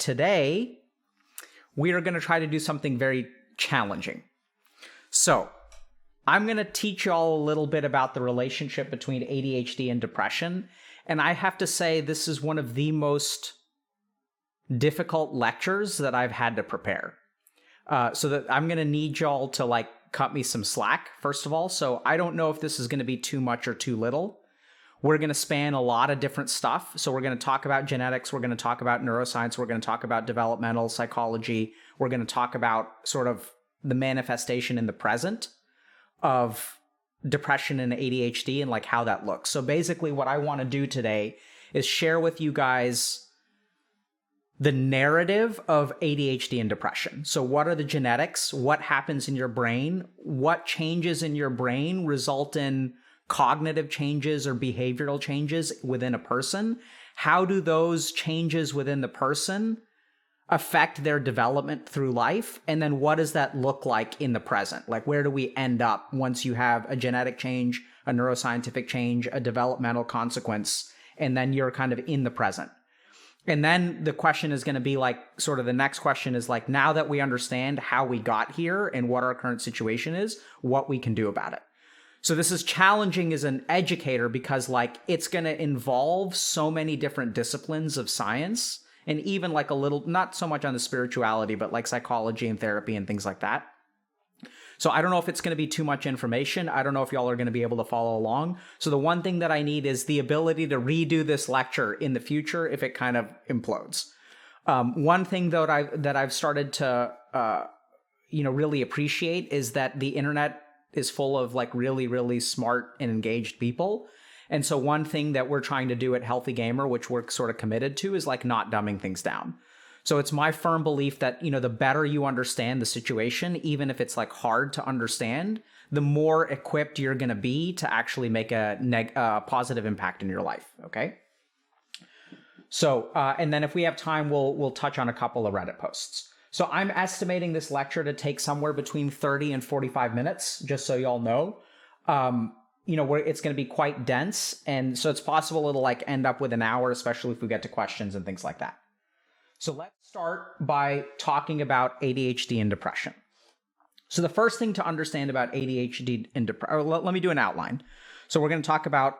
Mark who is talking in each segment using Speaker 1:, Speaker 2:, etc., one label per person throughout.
Speaker 1: today we are going to try to do something very challenging. So I'm going to teach you all a little bit about the relationship between ADHD and depression. And I have to say, this is one of the most difficult lectures that I've had to prepare. So that I'm going to need y'all to like cut me some slack, first of all. So I don't know if this is going to be too much or too little. We're going to span a lot of different stuff. So we're going to talk about genetics. We're going to talk about neuroscience. We're going to talk about developmental psychology. We're going to talk about sort of the manifestation in the present of depression and ADHD and like how that looks. So basically what I want to do today is share with you guys the narrative of ADHD and depression. So what are the genetics? What happens in your brain? What changes in your brain result in cognitive changes or behavioral changes within a person? How do those changes within the person affect their development through life? And then what does that look like in the present? Like, where do we end up once you have a genetic change, a neuroscientific change, a developmental consequence, and then you're kind of in the present? And then the question is going to be like, sort of the next question is like, now that we understand how we got here and what our current situation is, what we can do about it. So this is challenging as an educator because like it's going to involve so many different disciplines of science and even like a little, not so much on the spirituality, but like psychology and therapy and things like that. So I don't know if it's going to be too much information. I don't know if y'all are going to be able to follow along. So the one thing that I need is the ability to redo this lecture in the future if it kind of implodes. One thing though that I've started to really appreciate is that the internet is full of like really, really smart and engaged people. And so one thing that we're trying to do at Healthy Gamer, which we're sort of committed to, is like not dumbing things down. So it's my firm belief that, the better you understand the situation, even if it's like hard to understand, the more equipped you're going to be to actually make a positive impact in your life. Okay. So, and then if we have time, we'll touch on a couple of Reddit posts. So I'm estimating this lecture to take somewhere between 30 and 45 minutes, just so y'all know. Where it's going to be quite dense. And so it's possible it'll like end up with an hour, especially if we get to questions and things like that. So let's start by talking about ADHD and depression. So the first thing to understand about ADHD and depression, let me do an outline. So we're going to talk about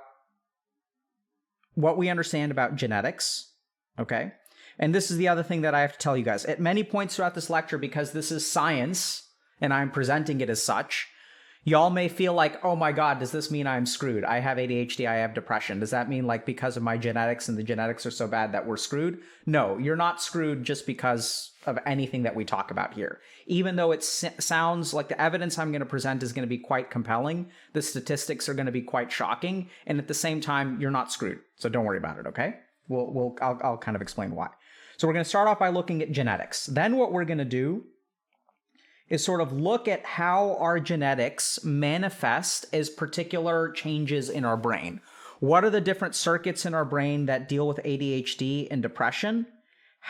Speaker 1: what we understand about genetics, okay? And this is the other thing that I have to tell you guys. At many points throughout this lecture, because this is science and I'm presenting it as such, y'all may feel like, oh my God, does this mean I'm screwed? I have ADHD, I have depression. Does that mean like because of my genetics and the genetics are so bad that we're screwed? No, you're not screwed just because of anything that we talk about here. Even though it sounds like the evidence I'm going to present is going to be quite compelling, the statistics are going to be quite shocking, and at the same time, you're not screwed. So don't worry about it, okay? I'll kind of explain why. So we're going to start off by looking at genetics. Then what we're going to do is sort of look at how our genetics manifest as particular changes in our brain. What are the different circuits in our brain that deal with ADHD and depression?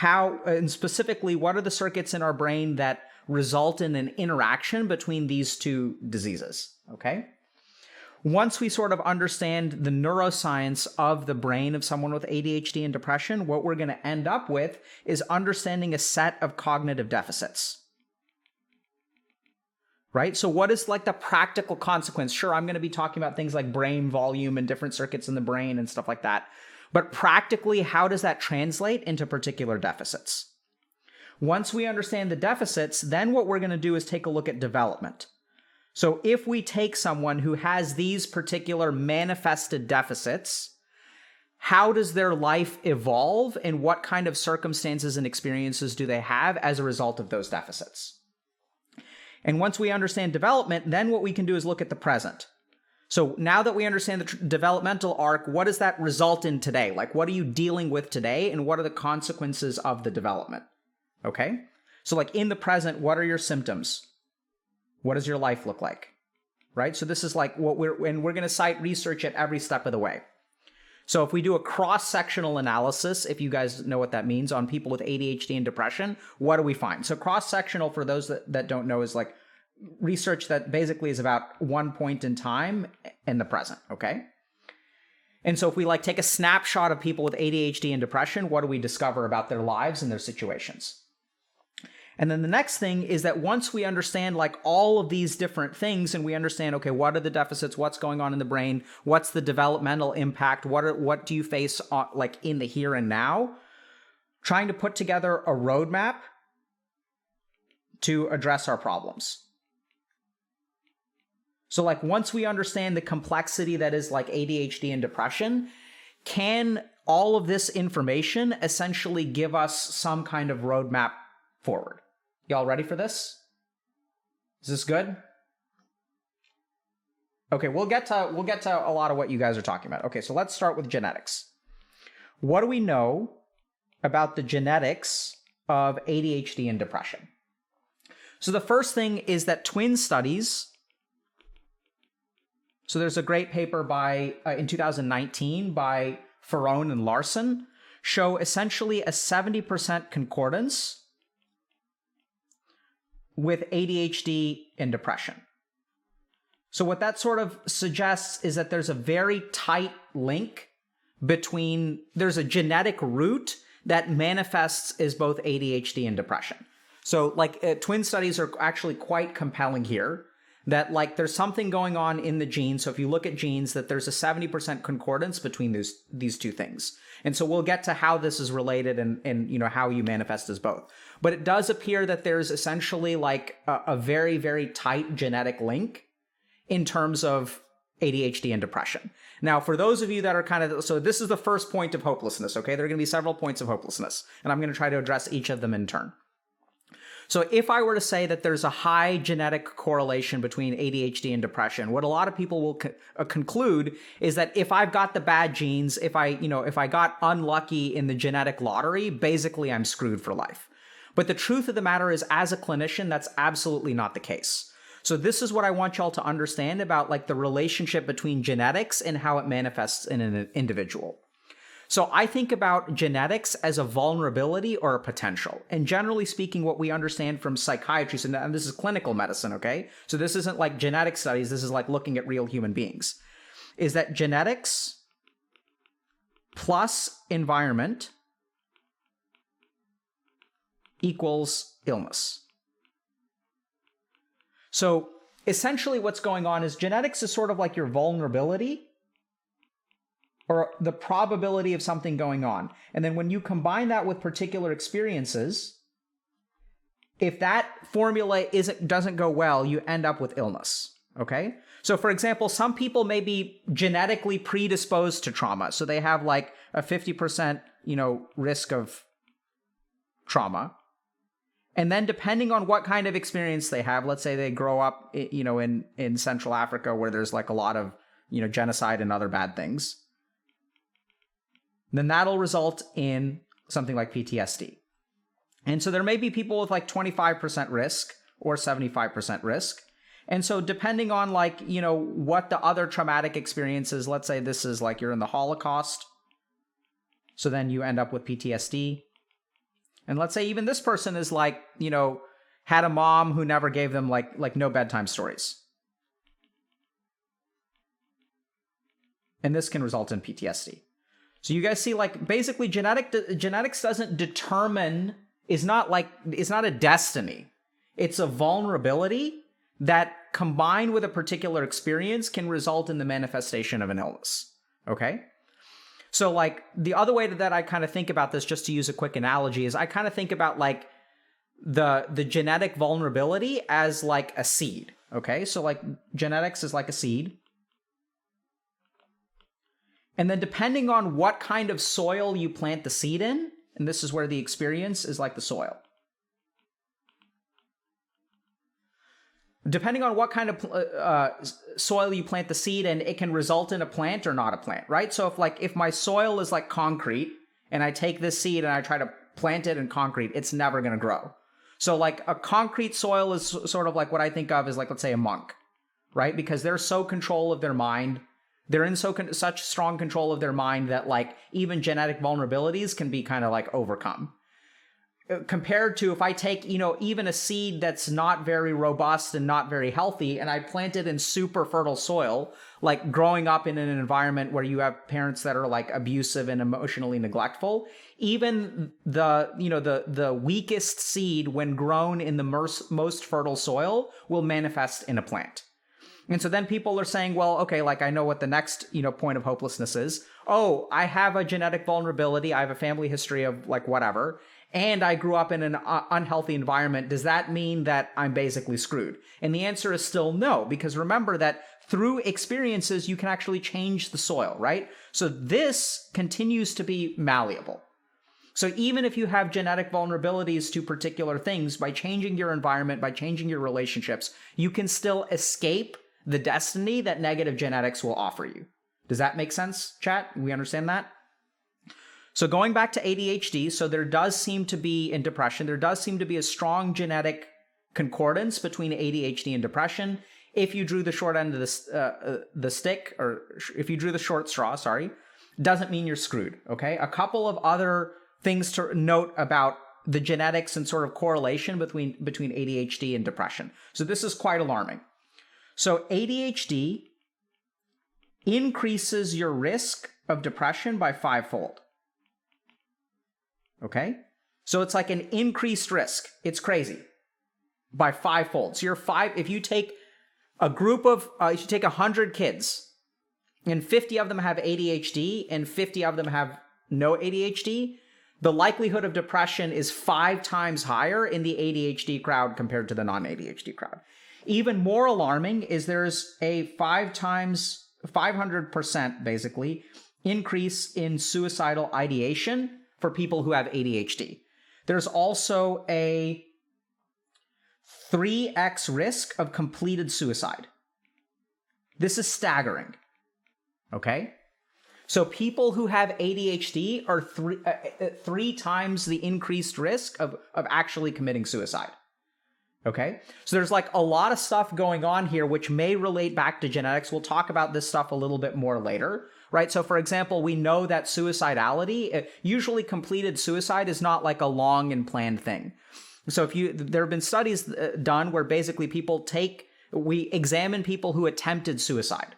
Speaker 1: And specifically, what are the circuits in our brain that result in an interaction between these two diseases, okay? Once we sort of understand the neuroscience of the brain of someone with ADHD and depression, what we're going to end up with is understanding a set of cognitive deficits. Right? So what is like the practical consequence? Sure, I'm going to be talking about things like brain volume and different circuits in the brain and stuff like that. But practically, how does that translate into particular deficits? Once we understand the deficits, then what we're going to do is take a look at development. So if we take someone who has these particular manifested deficits, how does their life evolve and what kind of circumstances and experiences do they have as a result of those deficits? And once we understand development, then what we can do is look at the present. So now that we understand the developmental arc, what does that result in today? Like, what are you dealing with today, and what are the consequences of the development? Okay? So like in the present, what are your symptoms? What does your life look like? Right? So this is like what we're going to cite research at every step of the way. So if we do a cross-sectional analysis, if you guys know what that means, on people with ADHD and depression, what do we find? So cross-sectional, for those that don't know, is like research that basically is about one point in time in the present, okay? And so if we like take a snapshot of people with ADHD and depression, what do we discover about their lives and their situations? And then the next thing is that once we understand like all of these different things and we understand, okay, what are the deficits, what's going on in the brain, what's the developmental impact, what do you face like in the here and now, trying to put together a roadmap to address our problems. So like once we understand the complexity that is like ADHD and depression, can all of this information essentially give us some kind of roadmap forward? Y'all ready for this? Is this good? Okay, we'll get to a lot of what you guys are talking about. Okay, so let's start with genetics. What do we know about the genetics of ADHD and depression? So the first thing is that twin studies. So there's a great paper in 2019 by Ferrone and Larson show essentially a 70% concordance with ADHD and depression. So what that sort of suggests is that there's a very tight link there's a genetic root that manifests as both ADHD and depression. So like twin studies are actually quite compelling here, that like there's something going on in the genes. So if you look at genes, that there's a 70% concordance between these two things. And so we'll get to how this is related and you know how you manifest as both. But it does appear that there's essentially like a very, very tight genetic link in terms of ADHD and depression. Now, for those of you that are so this is the first point of hopelessness, okay? There are going to be several points of hopelessness, and I'm going to try to address each of them in turn. So if I were to say that there's a high genetic correlation between ADHD and depression, what a lot of people will conclude is that if I've got the bad genes, if I got unlucky in the genetic lottery, basically I'm screwed for life. But the truth of the matter is, as a clinician, that's absolutely not the case. So this is what I want y'all to understand about like the relationship between genetics and how it manifests in an individual. So I think about genetics as a vulnerability or a potential. And generally speaking, what we understand from psychiatry, and this is clinical medicine, okay? So this isn't like genetic studies, this is like looking at real human beings, is that genetics plus environment equals illness. So essentially what's going on is genetics is sort of like your vulnerability or the probability of something going on. And then when you combine that with particular experiences, if that formula doesn't go well, you end up with illness, okay? So for example, some people may be genetically predisposed to trauma. So they have like a 50%, risk of trauma. And then depending on what kind of experience they have, let's say they grow up, in Central Africa where there's like a lot of, genocide and other bad things, then that'll result in something like PTSD. And so there may be people with like 25% risk or 75% risk. And so depending on like, what the other traumatic experiences, let's say this is like you're in the Holocaust, so then you end up with PTSD. And let's say even this person is like, had a mom who never gave them like no bedtime stories. And this can result in PTSD. So you guys see, like, basically genetics doesn't determine, it's not a destiny. It's a vulnerability that combined with a particular experience can result in the manifestation of an illness. Okay? So like the other way that I kind of think about this, just to use a quick analogy, is I kind of think about like the genetic vulnerability as like a seed. Okay? So like genetics is like a seed. And then depending on what kind of soil you plant the seed in, and this is where the experience is like the soil. Depending on what kind of soil you plant the seed in, it can result in a plant or not a plant, right? So if my soil is like concrete and I take this seed and I try to plant it in concrete, it's never going to grow. So like a concrete soil is sort of like what I think of as like, let's say a monk, right? Because they're so control of their mind. They're in such strong control of their mind that like even genetic vulnerabilities can be kind of like overcome. compared to if I take, even a seed that's not very robust and not very healthy, and I plant it in super fertile soil, like growing up in an environment where you have parents that are like abusive and emotionally neglectful, even the weakest seed, when grown in the most fertile soil, will manifest in a plant. And so then people are saying, well, okay, like I know what the next, point of hopelessness is. Oh, I have a genetic vulnerability. I have a family history of like whatever, and I grew up in an unhealthy environment. Does that mean that I'm basically screwed? And the answer is still no, because remember that through experiences, you can actually change the soil, right? So this continues to be malleable. So even if you have genetic vulnerabilities to particular things, by changing your environment, by changing your relationships, you can still escape the destiny that negative genetics will offer you. Does that make sense, chat? We understand that? So going back to ADHD, so there does seem to be, in depression, there does seem to be a strong genetic concordance between ADHD and depression. If you drew the short end of the stick, or if you drew the short straw, doesn't mean you're screwed, okay? A couple of other things to note about the genetics and sort of correlation between ADHD and depression. So this is quite alarming. So ADHD increases your risk of depression by 5-fold. Okay? So it's like an increased risk. It's crazy. By 5-fold. So if you take a group of, if you take 100 kids, and 50 of them have ADHD, and 50 of them have no ADHD, the likelihood of depression is 5 times higher in the ADHD crowd compared to the non-ADHD crowd. Even more alarming is there's a 500% basically increase in suicidal ideation for people who have ADHD. There's also a 3x risk of completed suicide. This is staggering. Okay? So people who have ADHD are three times the increased risk of actually committing suicide. Okay? So there's like a lot of stuff going on here which may relate back to genetics. We'll talk about this stuff a little bit more later, right? So for example, we know that suicidality, usually completed suicide is not like a long and planned thing. So there have been studies done where basically we examine people who attempted suicide.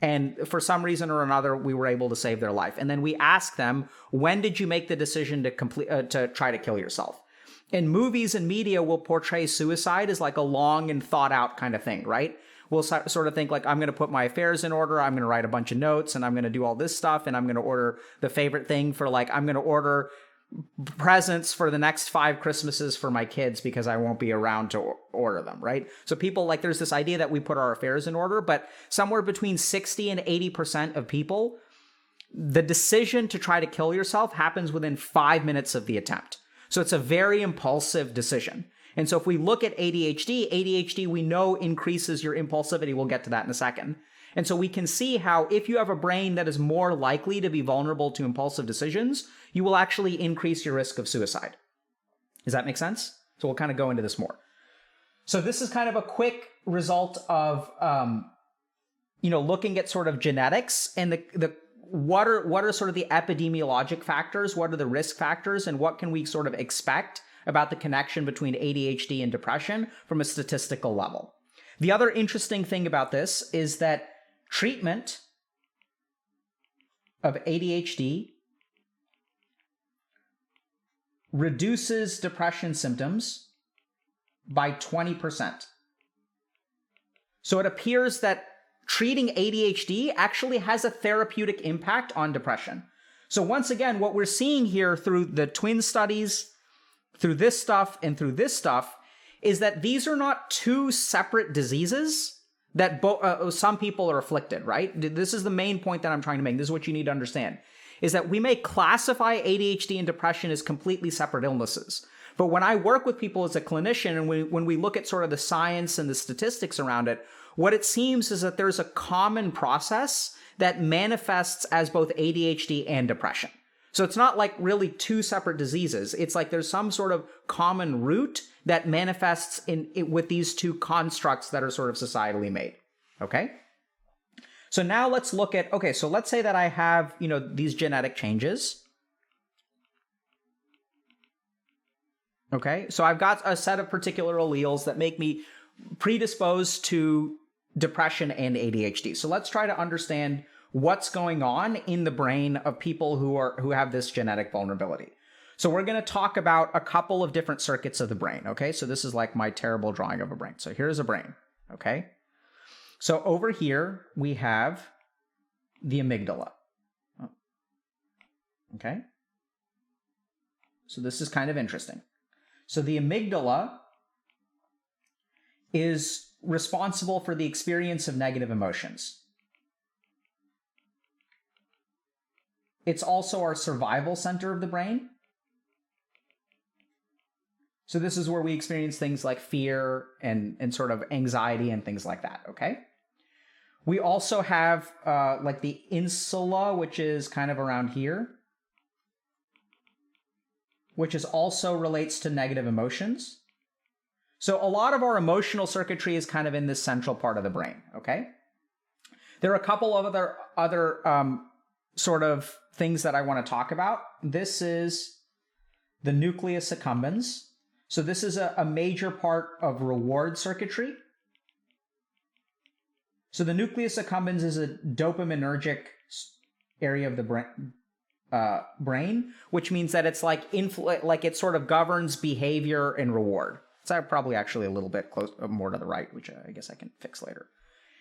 Speaker 1: And for some reason or another, we were able to save their life. And then we ask them, when did you make the decision to try to kill yourself? And movies and media will portray suicide as like a long and thought out kind of thing, right? We'll sort of think like, I'm going to put my affairs in order. I'm going to write a bunch of notes and I'm going to do all this stuff. And I'm going to order the favorite thing for like, I'm going to order presents for the next 5 Christmases for my kids because I won't be around to order them, right? So people like, there's this idea that we put our affairs in order, but somewhere between 60 and 80% of people, the decision to try to kill yourself happens within 5 minutes of the attempt. So it's a very impulsive decision. And so if we look at ADHD we know increases your impulsivity. We'll get to that in a second. And so we can see how if you have a brain that is more likely to be vulnerable to impulsive decisions, you will actually increase your risk of suicide. Does that make sense? So we'll kind of go into this more. So this is kind of a quick result of, looking at sort of genetics and what are sort of the epidemiologic factors, what are the risk factors, and what can we sort of expect about the connection between ADHD and depression from a statistical level. The other interesting thing about this is that treatment of ADHD reduces depression symptoms by 20%. So it appears that treating ADHD actually has a therapeutic impact on depression. So once again, what we're seeing here through the twin studies, through this stuff, and through this stuff, is that these are not two separate diseases that some people are afflicted, right? This is the main point that I'm trying to make. This is what you need to understand, is that we may classify ADHD and depression as completely separate illnesses. But when I work with people as a clinician, and when we look at sort of the science and the statistics around it, what it seems is that there's a common process that manifests as both ADHD and depression. So it's not like really two separate diseases. It's like there's some sort of common root that manifests with these two constructs that are sort of societally made. Okay? So now let's look at, so let's say that I have, these genetic changes. Okay, so I've got a set of particular alleles that make me predisposed to depression and ADHD. So let's try to understand what's going on in the brain of people who have this genetic vulnerability. So we're going to talk about a couple of different circuits of the brain, okay? So this is like my terrible drawing of a brain. So here's a brain, okay? So over here, we have the amygdala, okay? So this is kind of interesting. So the amygdala is responsible for the experience of negative emotions. It's also our survival center of the brain. So this is where we experience things like fear and sort of anxiety and things like that, okay? We also have like the insula, which is kind of around here, which is also relates to negative emotions. So a lot of our emotional circuitry is kind of in this central part of the brain, okay? There are a couple of other sort of things that I want to talk about. This is the nucleus accumbens. So this is a major part of reward circuitry. So the nucleus accumbens is a dopaminergic area of the brain, which means that it's like it sort of governs behavior and reward. So probably actually a little bit close, more to the right, which I guess I can fix later.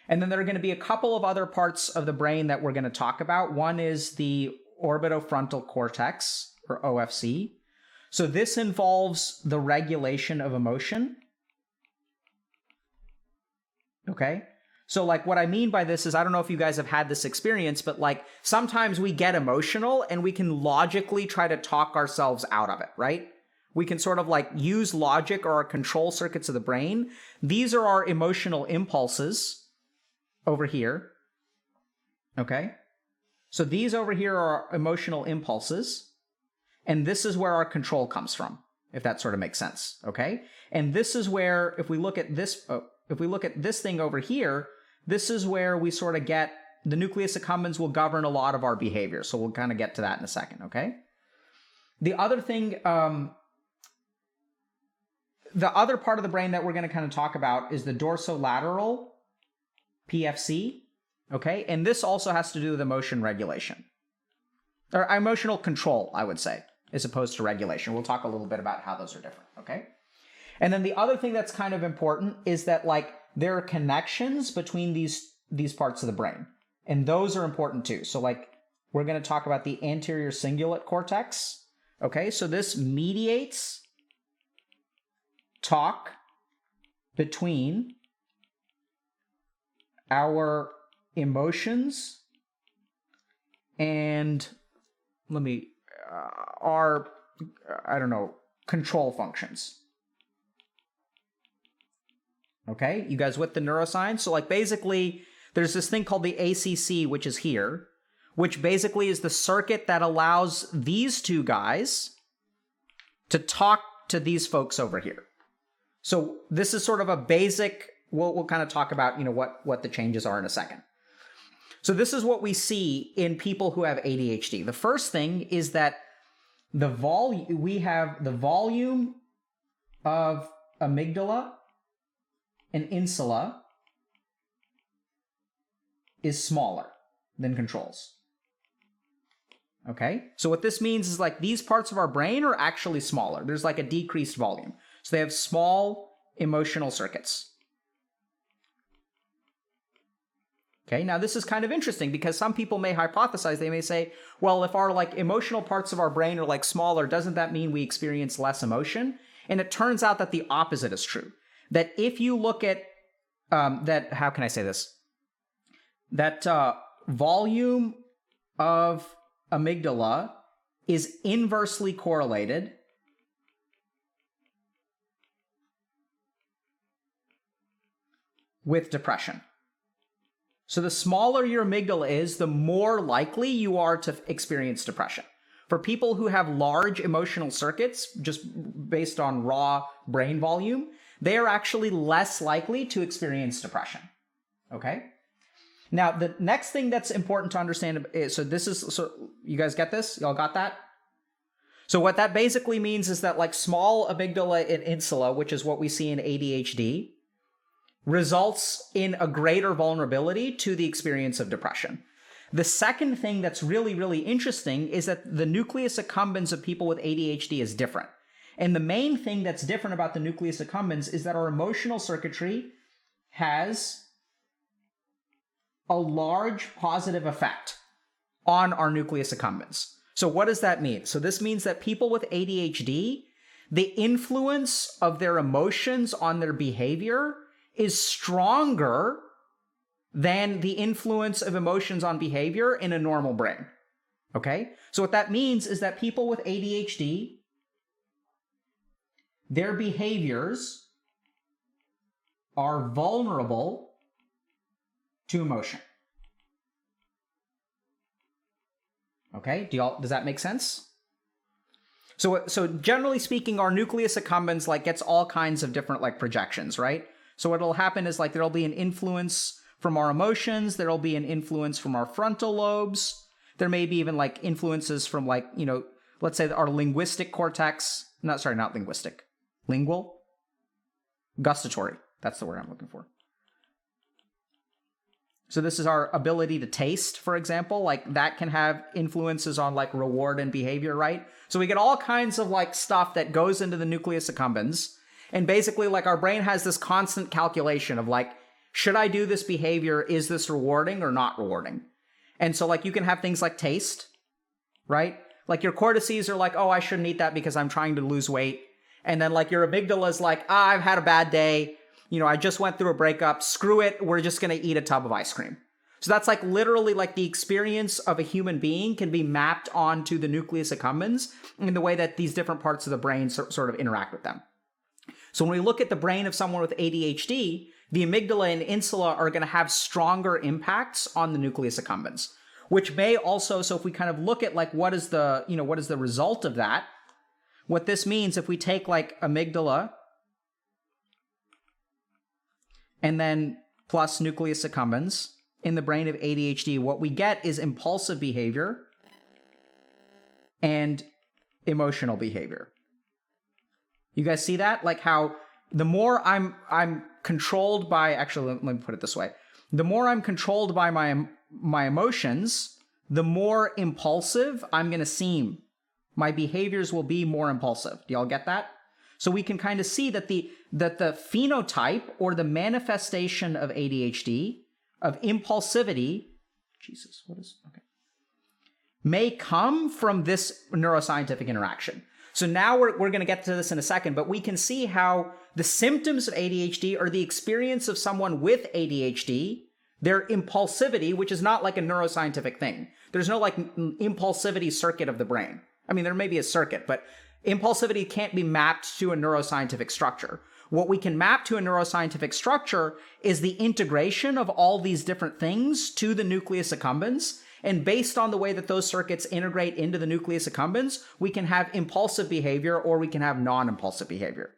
Speaker 1: And then there are going to be a couple of other parts of the brain that we're going to talk about. One is the orbitofrontal cortex, or OFC. So this involves the regulation of emotion. Okay? So like what I mean by this is, I don't know if you guys have had this experience, but like sometimes we get emotional and we can logically try to talk ourselves out of it, right? We can sort of like use logic or our control circuits of the brain. These are our emotional impulses over here. Okay? So these over here are our emotional impulses. And this is where our control comes from, if that sort of makes sense. Okay? And this is where, if we look at this thing over here, this is where we sort of get the nucleus accumbens will govern a lot of our behavior. So we'll kind of get to that in a second, okay? The other thing, the other part of the brain that we're going to kind of talk about is the dorsolateral PFC, okay? And this also has to do with emotion regulation, or emotional control, I would say, as opposed to regulation. We'll talk a little bit about how those are different, okay? And then the other thing that's kind of important is that like there are connections between these parts of the brain, and those are important too. So like we're going to talk about the anterior cingulate cortex. Okay, so this mediates talk between our emotions and our control functions. Okay, you guys with the neuroscience? So like basically there's this thing called the ACC, which is here, which basically is the circuit that allows these two guys to talk to these folks over here. So this is sort of a basic, we'll kind of talk about, what the changes are in a second. So this is what we see in people who have ADHD. The first thing is that we have the volume of amygdala and insula is smaller than controls. Okay? So what this means is like these parts of our brain are actually smaller. There's like a decreased volume. So they have small emotional circuits. Okay, now this is kind of interesting because some people may hypothesize, they may say, well, if our like emotional parts of our brain are like smaller, doesn't that mean we experience less emotion? And it turns out that the opposite is true. That if you look at how can I say this? That volume of amygdala is inversely correlated with depression. So the smaller your amygdala is, the more likely you are to experience depression. For people who have large emotional circuits, just based on raw brain volume, they are actually less likely to experience depression. Okay? Now, the next thing that's important to understand is, so you guys get this? Y'all got that? So what that basically means is that like small amygdala and insula, which is what we see in ADHD, results in a greater vulnerability to the experience of depression. The second thing that's really, really interesting is that the nucleus accumbens of people with ADHD is different. And the main thing that's different about the nucleus accumbens is that our emotional circuitry has a large positive effect on our nucleus accumbens. So what does that mean? So this means that people with ADHD, the influence of their emotions on their behavior is stronger than the influence of emotions on behavior in a normal brain. Okay? So what that means is that people with ADHD, their behaviors are vulnerable to emotion. Okay? Does that make sense? So generally speaking, our nucleus accumbens like gets all kinds of different like projections, right? So what'll happen is like there'll be an influence from our emotions, there'll be an influence from our frontal lobes, there may be even like influences from like, you know, let's say our linguistic cortex, not linguistic, lingual, gustatory, that's the word I'm looking for. So this is our ability to taste, for example, like that can have influences on like reward and behavior, right? So we get all kinds of like stuff that goes into the nucleus accumbens. And basically like our brain has this constant calculation of like, should I do this behavior? Is this rewarding or not rewarding? And so like you can have things like taste, right? Like your cortices are like, oh, I shouldn't eat that because I'm trying to lose weight. And then like your amygdala is like, I've had a bad day. You know, I just went through a breakup. Screw it. We're just going to eat a tub of ice cream. So that's like literally like the experience of a human being can be mapped onto the nucleus accumbens in the way that these different parts of the brain sort of interact with them. So when we look at the brain of someone with ADHD, the amygdala and insula are going to have stronger impacts on the nucleus accumbens, which may also, so if we kind of look at like what is the result of that, what this means if we take like amygdala and then plus nucleus accumbens in the brain of ADHD, what we get is impulsive behavior and emotional behavior. You guys see that? Like how the more I'm controlled by, actually, let me put it this way. The more I'm controlled by my emotions, the more impulsive I'm going to seem. My behaviors will be more impulsive. Do y'all get that? So we can kind of see that the phenotype or the manifestation of ADHD, of impulsivity, may come from this neuroscientific interaction. So now we're going to get to this in a second, but we can see how the symptoms of ADHD are the experience of someone with ADHD, their impulsivity, which is not like a neuroscientific thing. There's no like impulsivity circuit of the brain. I mean, there may be a circuit, but impulsivity can't be mapped to a neuroscientific structure. What we can map to a neuroscientific structure is the integration of all these different things to the nucleus accumbens. And based on the way that those circuits integrate into the nucleus accumbens, we can have impulsive behavior or we can have non-impulsive behavior.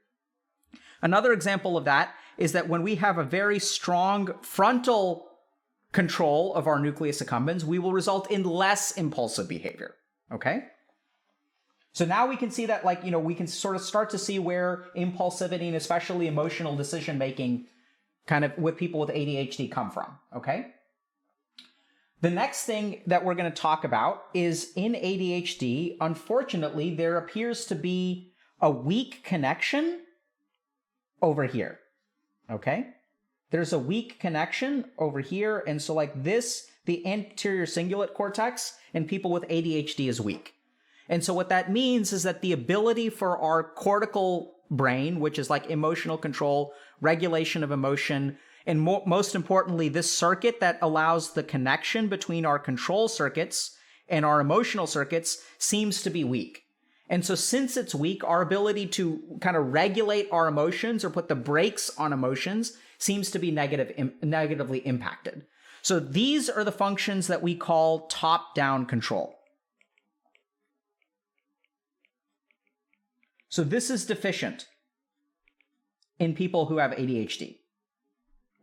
Speaker 1: Another example of that is that when we have a very strong frontal control of our nucleus accumbens, we will result in less impulsive behavior. Okay? So now we can see that, like, you know, we can sort of start to see where impulsivity and especially emotional decision-making kind of with people with ADHD come from. Okay? The next thing that we're going to talk about is in ADHD, unfortunately, there appears to be a weak connection over here, okay? There's a weak connection over here, and so like this, the anterior cingulate cortex in people with ADHD is weak. And so what that means is that the ability for our cortical brain, which is like emotional control, regulation of emotion, and most importantly, this circuit that allows the connection between our control circuits and our emotional circuits seems to be weak. And so since it's weak, our ability to kind of regulate our emotions or put the brakes on emotions seems to be negatively impacted. So these are the functions that we call top-down control. So this is deficient in people who have ADHD.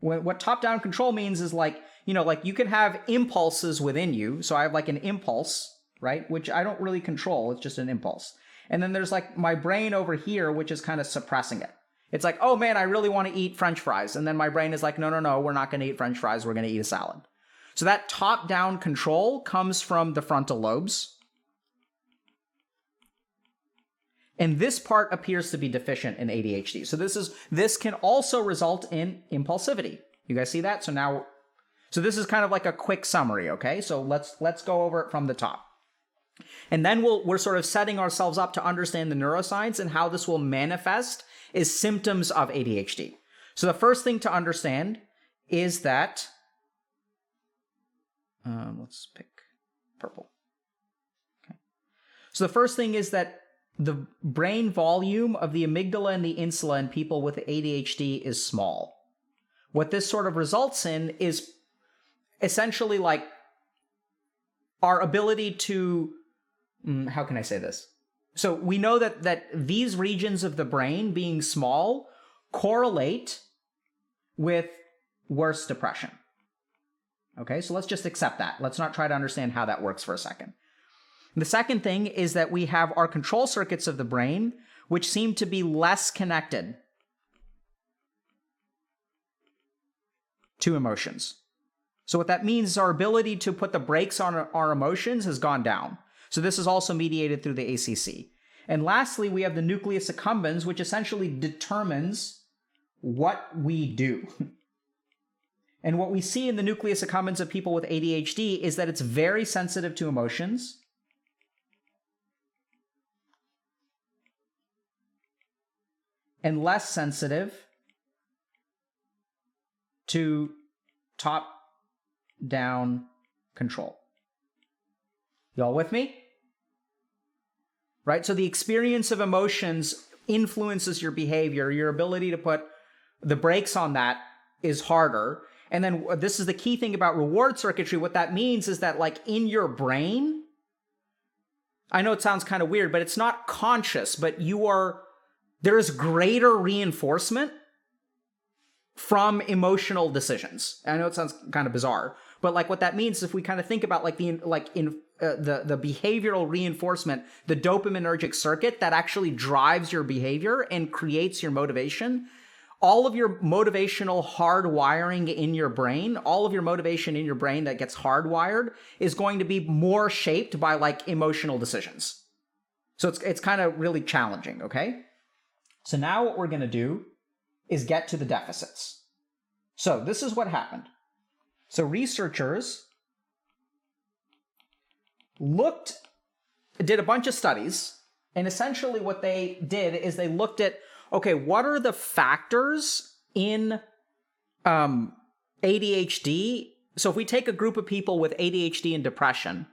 Speaker 1: What top-down control means is like, you know, like you can have impulses within you. So I have like an impulse, right? Which I don't really control. It's just an impulse. And then there's like my brain over here, which is kind of suppressing it. It's like, oh man, I really want to eat French fries. And then my brain is like, no, no, no, we're not going to eat French fries. We're going to eat a salad. So that top-down control comes from the frontal lobes. And this part appears to be deficient in ADHD. So this can also result in impulsivity. You guys see that? So this is kind of like a quick summary, okay? So let's go over it from the top. And then we're sort of setting ourselves up to understand the neuroscience and how this will manifest as symptoms of ADHD. So the first thing to understand is that, let's pick purple. Okay. So the first thing is that the brain volume of the amygdala and the insula in people with ADHD is small. What this sort of results in is essentially like our ability to, how can I say this? So we know that these regions of the brain being small correlate with worse depression. Okay, so let's just accept that. Let's not try to understand how that works for a second. The second thing is that we have our control circuits of the brain, which seem to be less connected to emotions. So what that means is our ability to put the brakes on our emotions has gone down. So this is also mediated through the ACC. And lastly, we have the nucleus accumbens, which essentially determines what we do. And what we see in the nucleus accumbens of people with ADHD is that it's very sensitive to emotions. And less sensitive to top-down control. Y'all with me? Right? So the experience of emotions influences your behavior. Your ability to put the brakes on that is harder. And then this is the key thing about reward circuitry. What that means is that, like, in your brain, I know it sounds kind of weird, but it's not conscious, but there is greater reinforcement from emotional decisions. I know it sounds kind of bizarre, but like what that means is if we kind of think about like the behavioral reinforcement, the dopaminergic circuit that actually drives your behavior and creates your motivation, all of your motivational hardwiring in your brain, all of your motivation in your brain that gets hardwired is going to be more shaped by like emotional decisions. So it's kind of really challenging, okay? So now what we're going to do is get to the deficits. So this is what happened. So researchers did a bunch of studies, and essentially what they did is they looked at, okay, what are the factors in ADHD? So if we take a group of people with ADHD and depression,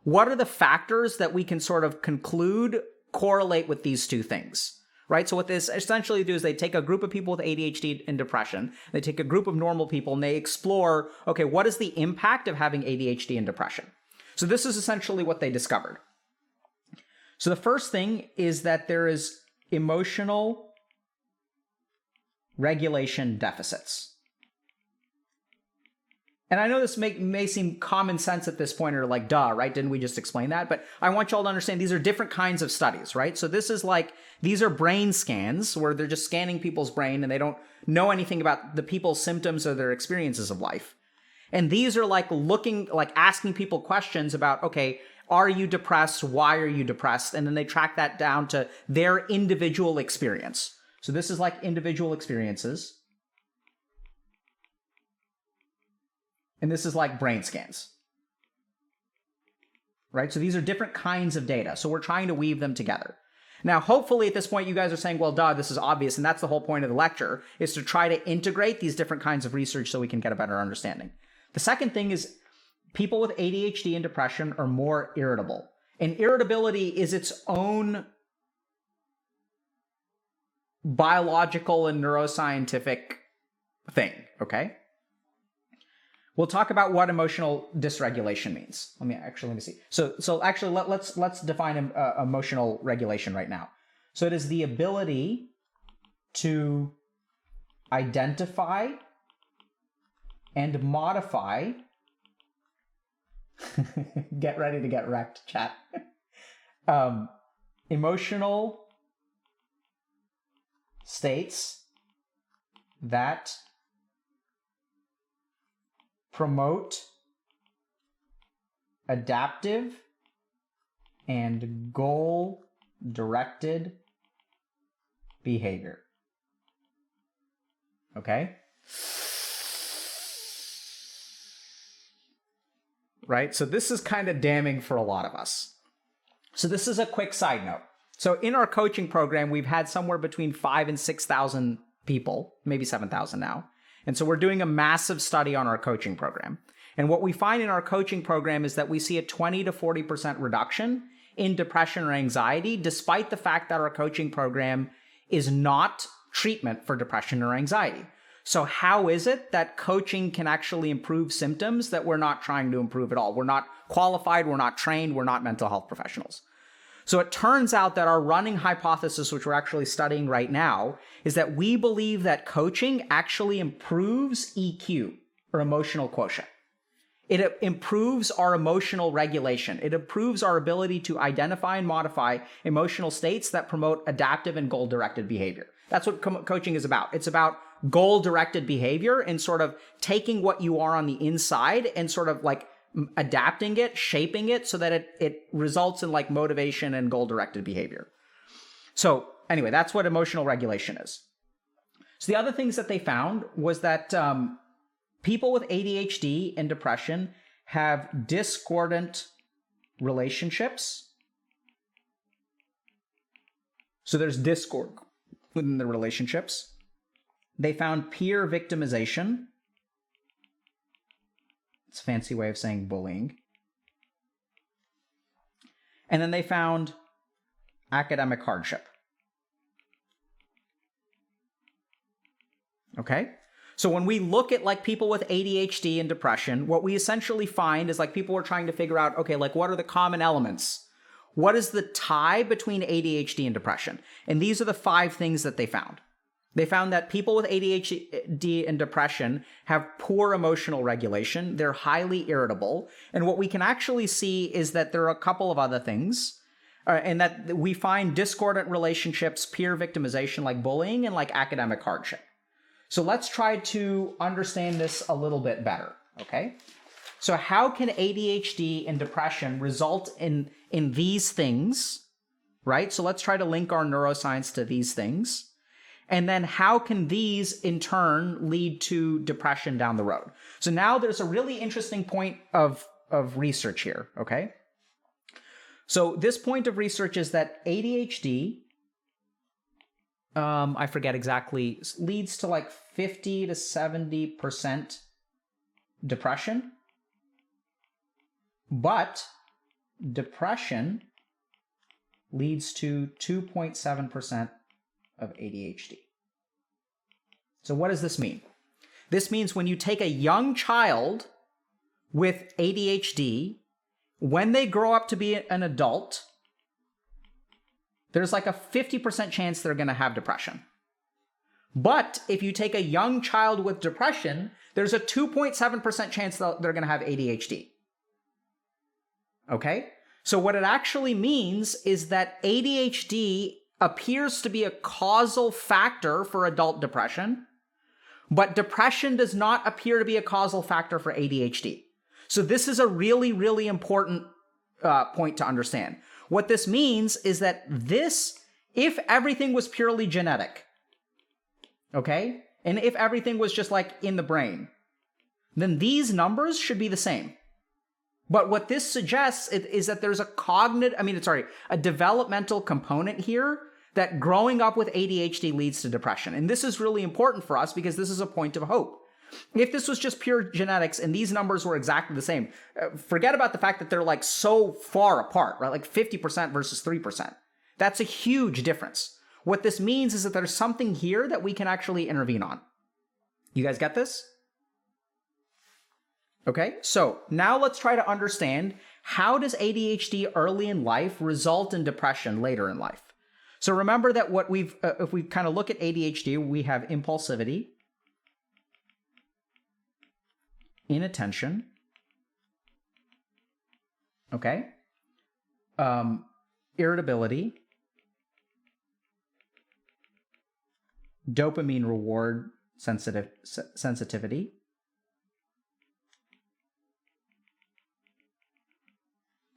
Speaker 1: what are the factors that we can sort of conclude correlate with these two things? Right? So what this essentially do is they take a group of people with ADHD and depression, they take a group of normal people, and they explore, okay, what is the impact of having ADHD and depression? So this is essentially what they discovered. So the first thing is that there is emotional regulation deficits. And I know this may seem common sense at this point, or like, duh, right? Didn't we just explain that? But I want y'all to understand these are different kinds of studies, right? So this is like, these are brain scans where they're just scanning people's brain and they don't know anything about the people's symptoms or their experiences of life. And these are like asking people questions about, okay, are you depressed? Why are you depressed? And then they track that down to their individual experience. So this is like individual experiences. And this is like brain scans, right? So these are different kinds of data. So we're trying to weave them together. Now, hopefully at this point, you guys are saying, well, duh, this is obvious. And that's the whole point of the lecture, is to try to integrate these different kinds of research so we can get a better understanding. The second thing is people with ADHD and depression are more irritable. And irritability is its own biological and neuroscientific thing, okay? We'll talk about what emotional dysregulation means. Let me see. So actually, let's define emotional regulation right now. So it is the ability to identify and modify. Get ready to get wrecked, chat. emotional states that promote adaptive and goal-directed behavior. Okay? Right? So this is kind of damning for a lot of us. So this is a quick side note. So in our coaching program, we've had somewhere between 5,000 and 6,000 people, maybe 7,000 now. And so we're doing a massive study on our coaching program. And what we find in our coaching program is that we see a 20 to 40% reduction in depression or anxiety, despite the fact that our coaching program is not treatment for depression or anxiety. So how is it that coaching can actually improve symptoms that we're not trying to improve at all? We're not qualified, we're not trained, we're not mental health professionals. So it turns out that our running hypothesis, which we're actually studying right now, is that we believe that coaching actually improves EQ, or emotional quotient. It improves our emotional regulation. It improves our ability to identify and modify emotional states that promote adaptive and goal-directed behavior. That's what coaching is about. It's about goal-directed behavior and sort of taking what you are on the inside and sort of like adapting it, shaping it so that it results in like motivation and goal-directed behavior. So anyway, that's what emotional regulation is. So the other things that they found was that people with ADHD and depression have discordant relationships. So there's discord within the relationships. They found peer victimization. It's a fancy way of saying bullying. And then they found academic hardship. Okay? So when we look at like people with ADHD and depression, what we essentially find is like people are trying to figure out, okay, like what are the common elements? What is the tie between ADHD and depression? And these are the 5 things that they found. They found that people with ADHD and depression have poor emotional regulation. They're highly irritable. And what we can actually see is that there are a couple of other things, and that we find discordant relationships, peer victimization like bullying, and like academic hardship. So let's try to understand this a little bit better, okay? So how can ADHD and depression result in these things, right? So let's try to link our neuroscience to these things. And then how can these in turn lead to depression down the road? So now there's a really interesting point of research here, okay? So this point of research is that ADHD, I forget exactly, leads to like 50 to 70% depression. But depression leads to 2.7% of ADHD. So what does this mean? This means when you take a young child with ADHD, when they grow up to be an adult, there's like a 50% chance they're going to have depression. But if you take a young child with depression, there's a 2.7% chance that they're going to have ADHD. Okay? So what it actually means is that ADHD appears to be a causal factor for adult depression, but depression does not appear to be a causal factor for ADHD. So this is a really, really important point to understand. What this means is that if everything was purely genetic, okay, and if everything was just like in the brain, then these numbers should be the same. But what this suggests is that there's a developmental component here that growing up with ADHD leads to depression. And this is really important for us because this is a point of hope. If this was just pure genetics and these numbers were exactly the same, forget about the fact that they're like so far apart, right? Like 50% versus 3%. That's a huge difference. What this means is that there's something here that we can actually intervene on. You guys get this? Okay, so now let's try to understand, how does ADHD early in life result in depression later in life? So remember that if we kind of look at ADHD, we have impulsivity, inattention, okay, irritability, dopamine reward sensitivity,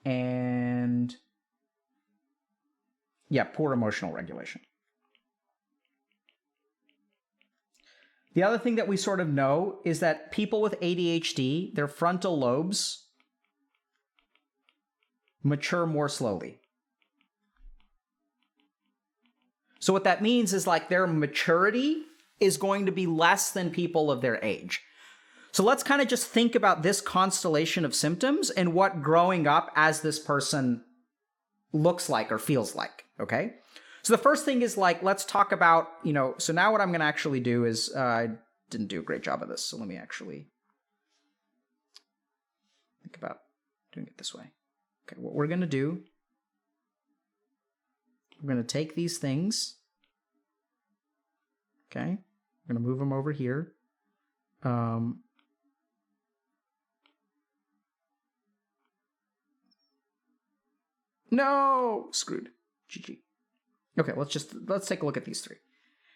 Speaker 1: and poor emotional regulation. The other thing that we sort of know is that people with ADHD, their frontal lobes mature more slowly. So what that means is like their maturity is going to be less than people of their age. So let's kind of just think about this constellation of symptoms and what growing up as this person looks like or feels like, okay? So the first thing is like, let's talk about, so now what I'm going to actually do is, I didn't do a great job of this, so let me actually think about doing it this way. Okay, what we're going to do, we're going to take these things, okay? We're going to move them over here. No! Screwed. GG. Okay, let's take a look at these three.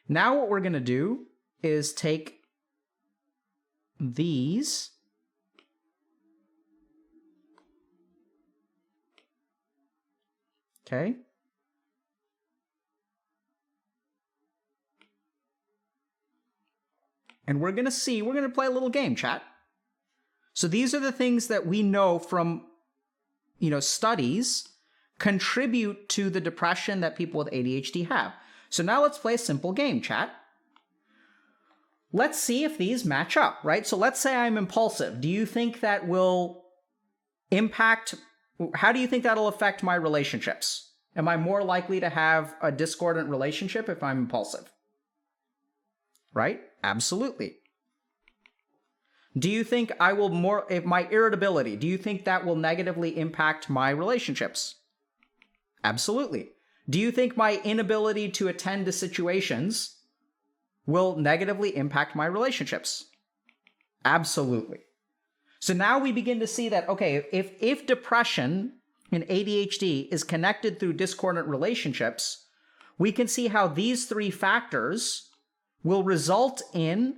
Speaker 1: Now what we're going to do is take these, okay? And we're going to play a little game, chat. So these are the things that we know from, studies contribute to the depression that people with ADHD have. So now let's play a simple game, chat. Let's see if these match up, right? So let's say I'm impulsive. Do you think that will how do you think that'll affect my relationships? Am I more likely to have a discordant relationship if I'm impulsive? Right? Absolutely. Do you think if my irritability, do you think that will negatively impact my relationships? Absolutely. Do you think my inability to attend to situations will negatively impact my relationships? Absolutely. So now we begin to see that, okay, if depression and ADHD is connected through discordant relationships, we can see how these three factors will result in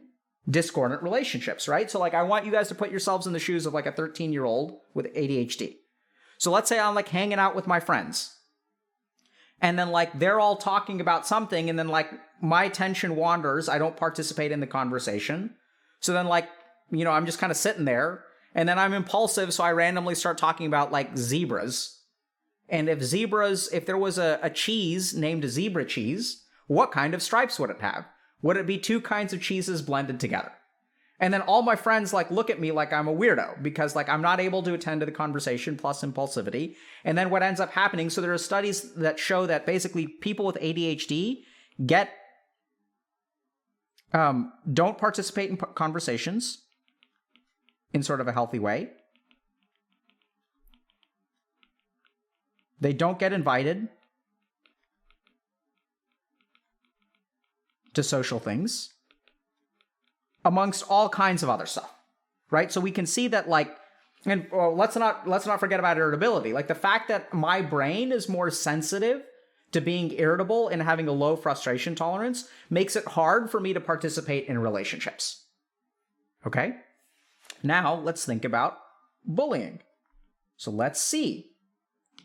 Speaker 1: discordant relationships, right? So like, I want you guys to put yourselves in the shoes of like a 13-year-old with ADHD. So let's say I'm like hanging out with my friends. And then like they're all talking about something and then like my attention wanders. I don't participate in the conversation. So then like, I'm just kind of sitting there and then I'm impulsive. So I randomly start talking about like zebras. And if there was a cheese named zebra cheese, what kind of stripes would it have? Would it be two kinds of cheeses blended together? And then all my friends like look at me like I'm a weirdo because like I'm not able to attend to the conversation plus impulsivity. And then what ends up happening, so there are studies that show that basically people with ADHD don't participate in conversations in sort of a healthy way. They don't get invited to social things, amongst all kinds of other stuff, right? So we can see that like, and let's not forget about irritability. Like the fact that my brain is more sensitive to being irritable and having a low frustration tolerance makes it hard for me to participate in relationships. Okay? Now let's think about bullying. So let's see.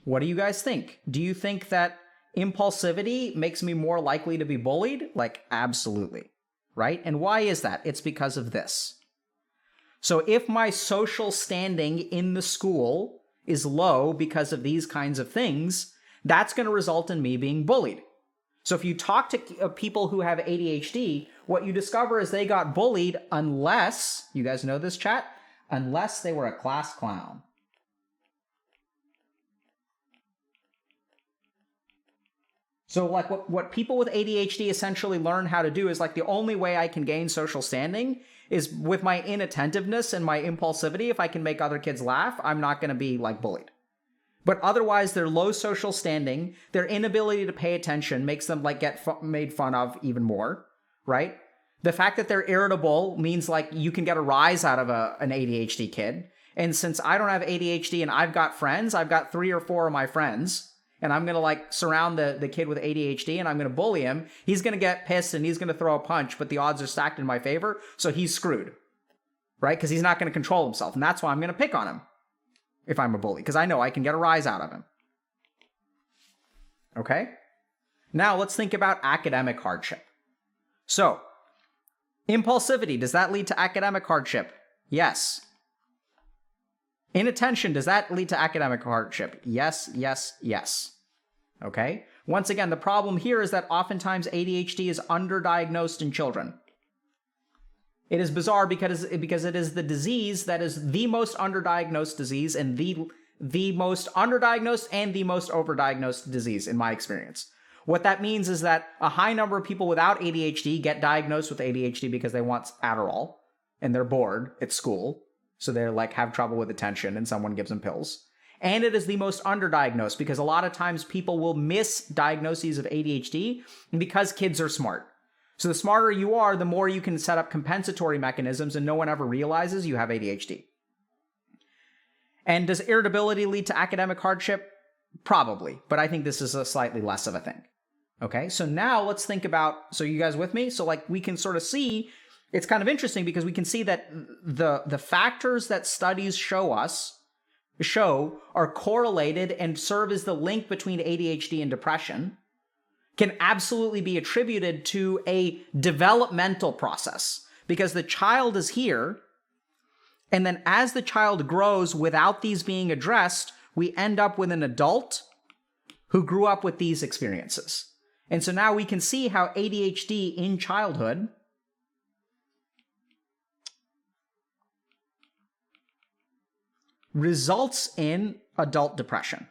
Speaker 1: What do you guys think? Do you think that impulsivity makes me more likely to be bullied? Like, absolutely. Right? And why is that? It's because of this. So if my social standing in the school is low because of these kinds of things, that's going to result in me being bullied. So if you talk to people who have ADHD, what you discover is they got bullied unless, you guys know this, chat? Unless they were a class clown. So like what people with ADHD essentially learn how to do is like the only way I can gain social standing is with my inattentiveness and my impulsivity. If I can make other kids laugh, I'm not going to be like bullied. But otherwise, their low social standing, their inability to pay attention makes them like get made fun of even more, right? The fact that they're irritable means like you can get a rise out of an ADHD kid. And since I don't have ADHD and I've got friends, I've got 3 or 4 of my friends. and I'm going to like surround the kid with ADHD and I'm going to bully him, he's going to get pissed and he's going to throw a punch, but the odds are stacked in my favor, so he's screwed, right? Because he's not going to control himself, and that's why I'm going to pick on him if I'm a bully, because I know I can get a rise out of him. Okay? Now let's think about academic hardship. So, impulsivity, does that lead to academic hardship? Yes. Inattention, does that lead to academic hardship? Yes, yes, yes. Okay? Once again, the problem here is that oftentimes ADHD is underdiagnosed in children. It is bizarre because it is the disease that is the most underdiagnosed disease and the most underdiagnosed and the most overdiagnosed disease in my experience. What that means is that a high number of people without ADHD get diagnosed with ADHD because they want Adderall and they're bored at school. So they're like have trouble with attention and someone gives them pills. And it is the most underdiagnosed because a lot of times people will miss diagnoses of ADHD because kids are smart. So the smarter you are, the more you can set up compensatory mechanisms and no one ever realizes you have ADHD. And does irritability lead to academic hardship? Probably, but I think this is a slightly less of a thing. Okay, so now let's think about, so you guys with me? So like we can sort of see, it's kind of interesting because we can see that the factors that studies show are correlated and serve as the link between ADHD and depression can absolutely be attributed to a developmental process because the child is here. And then as the child grows without these being addressed, we end up with an adult who grew up with these experiences. And so now we can see how ADHD in childhood results in adult depression.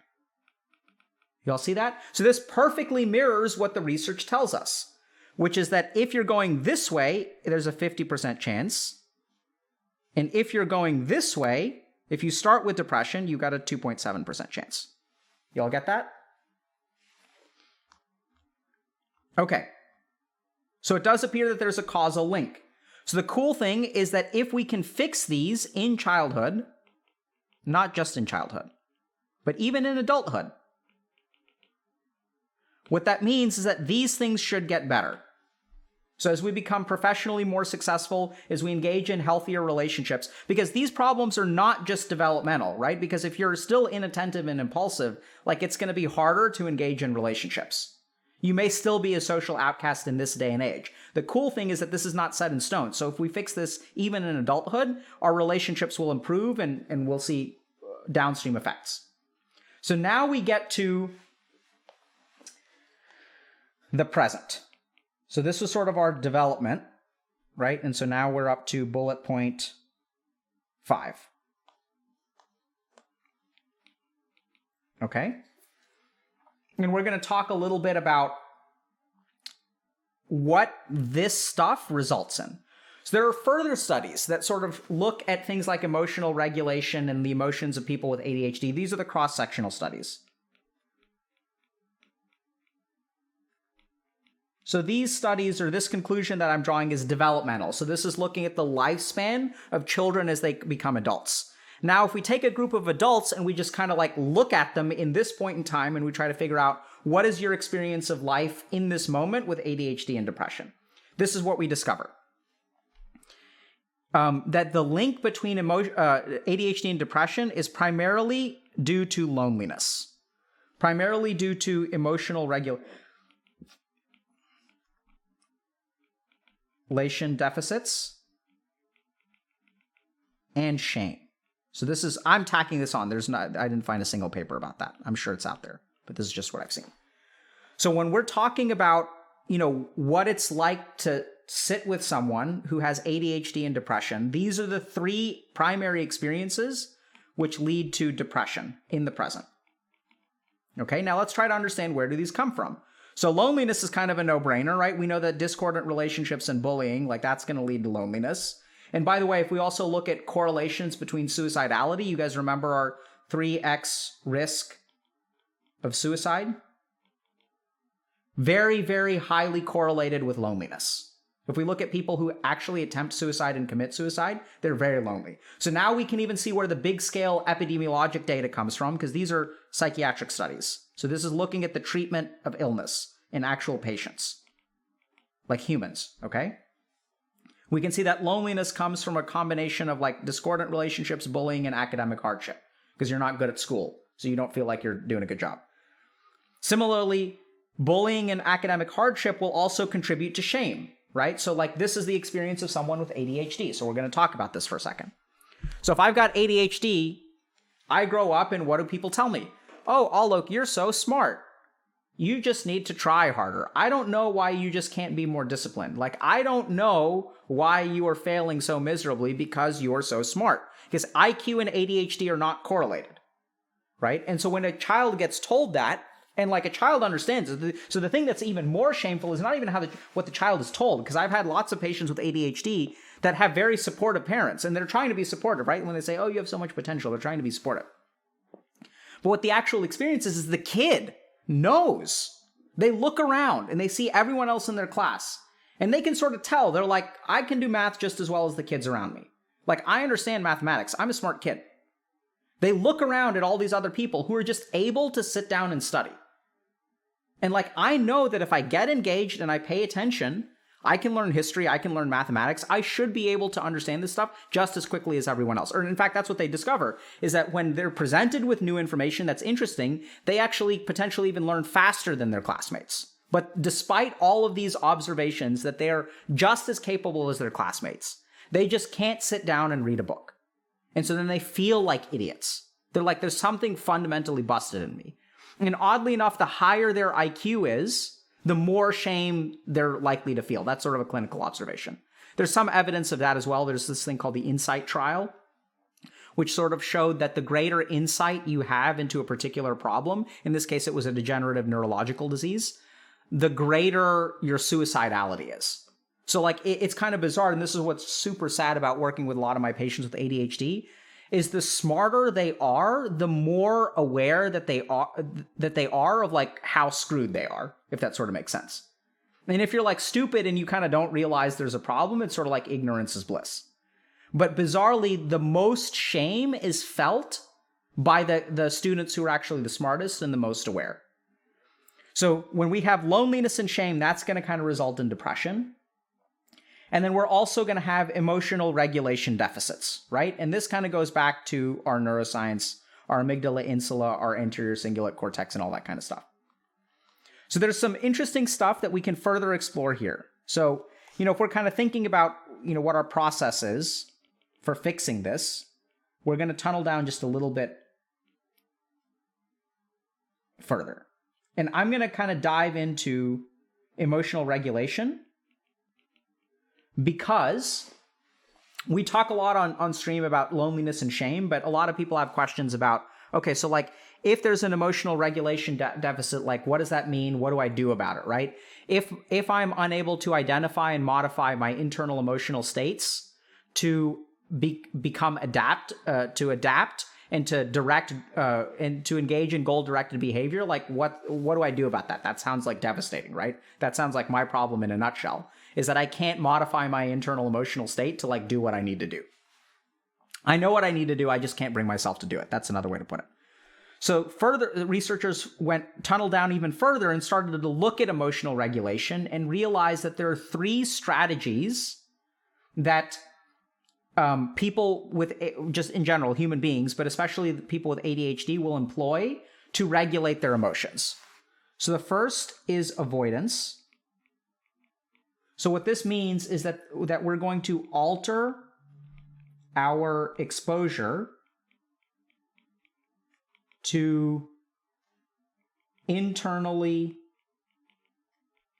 Speaker 1: Y'all see that? So this perfectly mirrors what the research tells us, which is that if you're going this way, there's a 50% chance. And if you're going this way, if you start with depression, you got a 2.7% chance. Y'all get that? Okay. So it does appear that there's a causal link. So the cool thing is that if we can fix these in childhood, not just in childhood, but even in adulthood, what that means is that these things should get better. So as we become professionally more successful, as we engage in healthier relationships, because these problems are not just developmental, right? Because if you're still inattentive and impulsive, like it's going to be harder to engage in relationships. You may still be a social outcast in this day and age. The cool thing is that this is not set in stone. So if we fix this even in adulthood, our relationships will improve and we'll see downstream effects. So now we get to the present. So this was sort of our development, right? And so now we're up to bullet point 5. Okay? And we're going to talk a little bit about what this stuff results in. So there are further studies that sort of look at things like emotional regulation and the emotions of people with ADHD. These are the cross-sectional studies. So these studies, or this conclusion that I'm drawing, is developmental. So this is looking at the lifespan of children as they become adults. Now, if we take a group of adults and we just kind of like look at them in this point in time and we try to figure out what is your experience of life in this moment with ADHD and depression, this is what we discover. That the link between ADHD and depression is primarily due to loneliness, primarily due to emotional regulation deficits and shame. So this is, I'm tacking this on. I didn't find a single paper about that. I'm sure it's out there, but this is just what I've seen. So when we're talking about, what it's like to sit with someone who has ADHD and depression, these are the 3 primary experiences which lead to depression in the present. Okay, now let's try to understand, where do these come from? So loneliness is kind of a no-brainer, right? We know that discordant relationships and bullying, like that's going to lead to loneliness. And by the way, if we also look at correlations between suicidality, you guys remember our 3x risk of suicide? Very, very highly correlated with loneliness. If we look at people who actually attempt suicide and commit suicide, they're very lonely. So now we can even see where the big scale epidemiologic data comes from, because these are psychiatric studies. So this is looking at the treatment of illness in actual patients, like humans, okay? We can see that loneliness comes from a combination of like discordant relationships, bullying, and academic hardship, because you're not good at school, so you don't feel like you're doing a good job. Similarly, bullying and academic hardship will also contribute to shame, right? So like this is the experience of someone with ADHD. So we're going to talk about this for a second. So if I've got ADHD, I grow up and what do people tell me? Oh, Alok, you're so smart. You just need to try harder. I don't know why you just can't be more disciplined. Like, I don't know why you are failing so miserably because you're so smart. Because IQ and ADHD are not correlated, right? And so when a child gets told that, and like a child understands it, so the thing that's even more shameful is not even what the child is told, because I've had lots of patients with ADHD that have very supportive parents, and they're trying to be supportive, right? When they say, oh, you have so much potential, they're trying to be supportive. But what the actual experience is the kid knows. They look around and they see everyone else in their class, and they can sort of tell. They're like, I can do math just as well as the kids around me. Like, I understand mathematics. I'm a smart kid. They look around at all these other people who are just able to sit down and study. And like, I know that if I get engaged and I pay attention, I can learn history, I can learn mathematics. I should be able to understand this stuff just as quickly as everyone else. Or in fact, that's what they discover, is that when they're presented with new information that's interesting, they actually potentially even learn faster than their classmates. But despite all of these observations that they're just as capable as their classmates, they just can't sit down and read a book. And so then they feel like idiots. They're like, there's something fundamentally busted in me. And oddly enough, the higher their IQ is, the more shame they're likely to feel. That's sort of a clinical observation. There's some evidence of that as well. There's this thing called the insight trial, which sort of showed that the greater insight you have into a particular problem, in this case it was a degenerative neurological disease, the greater your suicidality is. So like, it's kind of bizarre, and this is what's super sad about working with a lot of my patients with ADHD, is the smarter they are, the more aware that they are of like how screwed they are, if that sort of makes sense. And if you're like stupid and you kind of don't realize there's a problem, it's sort of like ignorance is bliss. But bizarrely, the most shame is felt by the students who are actually the smartest and the most aware. So when we have loneliness and shame, that's going to kind of result in depression. And then we're also going to have emotional regulation deficits, right? And this kind of goes back to our neuroscience, our amygdala, insula, our anterior cingulate cortex, and all that kind of stuff. So there's some interesting stuff that we can further explore here. So, if we're kind of thinking about, what our process is for fixing this, we're going to tunnel down just a little bit further. And I'm going to kind of dive into emotional regulation, because we talk a lot on stream about loneliness and shame, but a lot of people have questions about, okay, so like, if there's an emotional regulation deficit, like, what does that mean? What do I do about it, right? If I'm unable to identify and modify my internal emotional states to become adapt and to direct and to engage in goal-directed behavior, like, what do I do about that? That sounds like devastating, right? That sounds like my problem in a nutshell, is that I can't modify my internal emotional state to like do what I need to do. I know what I need to do, I just can't bring myself to do it. That's another way to put it. So further, researchers tunneled down even further and started to look at emotional regulation and realized that there are 3 strategies that people with, just in general, human beings, but especially people with ADHD will employ to regulate their emotions. So the first is avoidance. So what this means is that we're going to alter our exposure to internally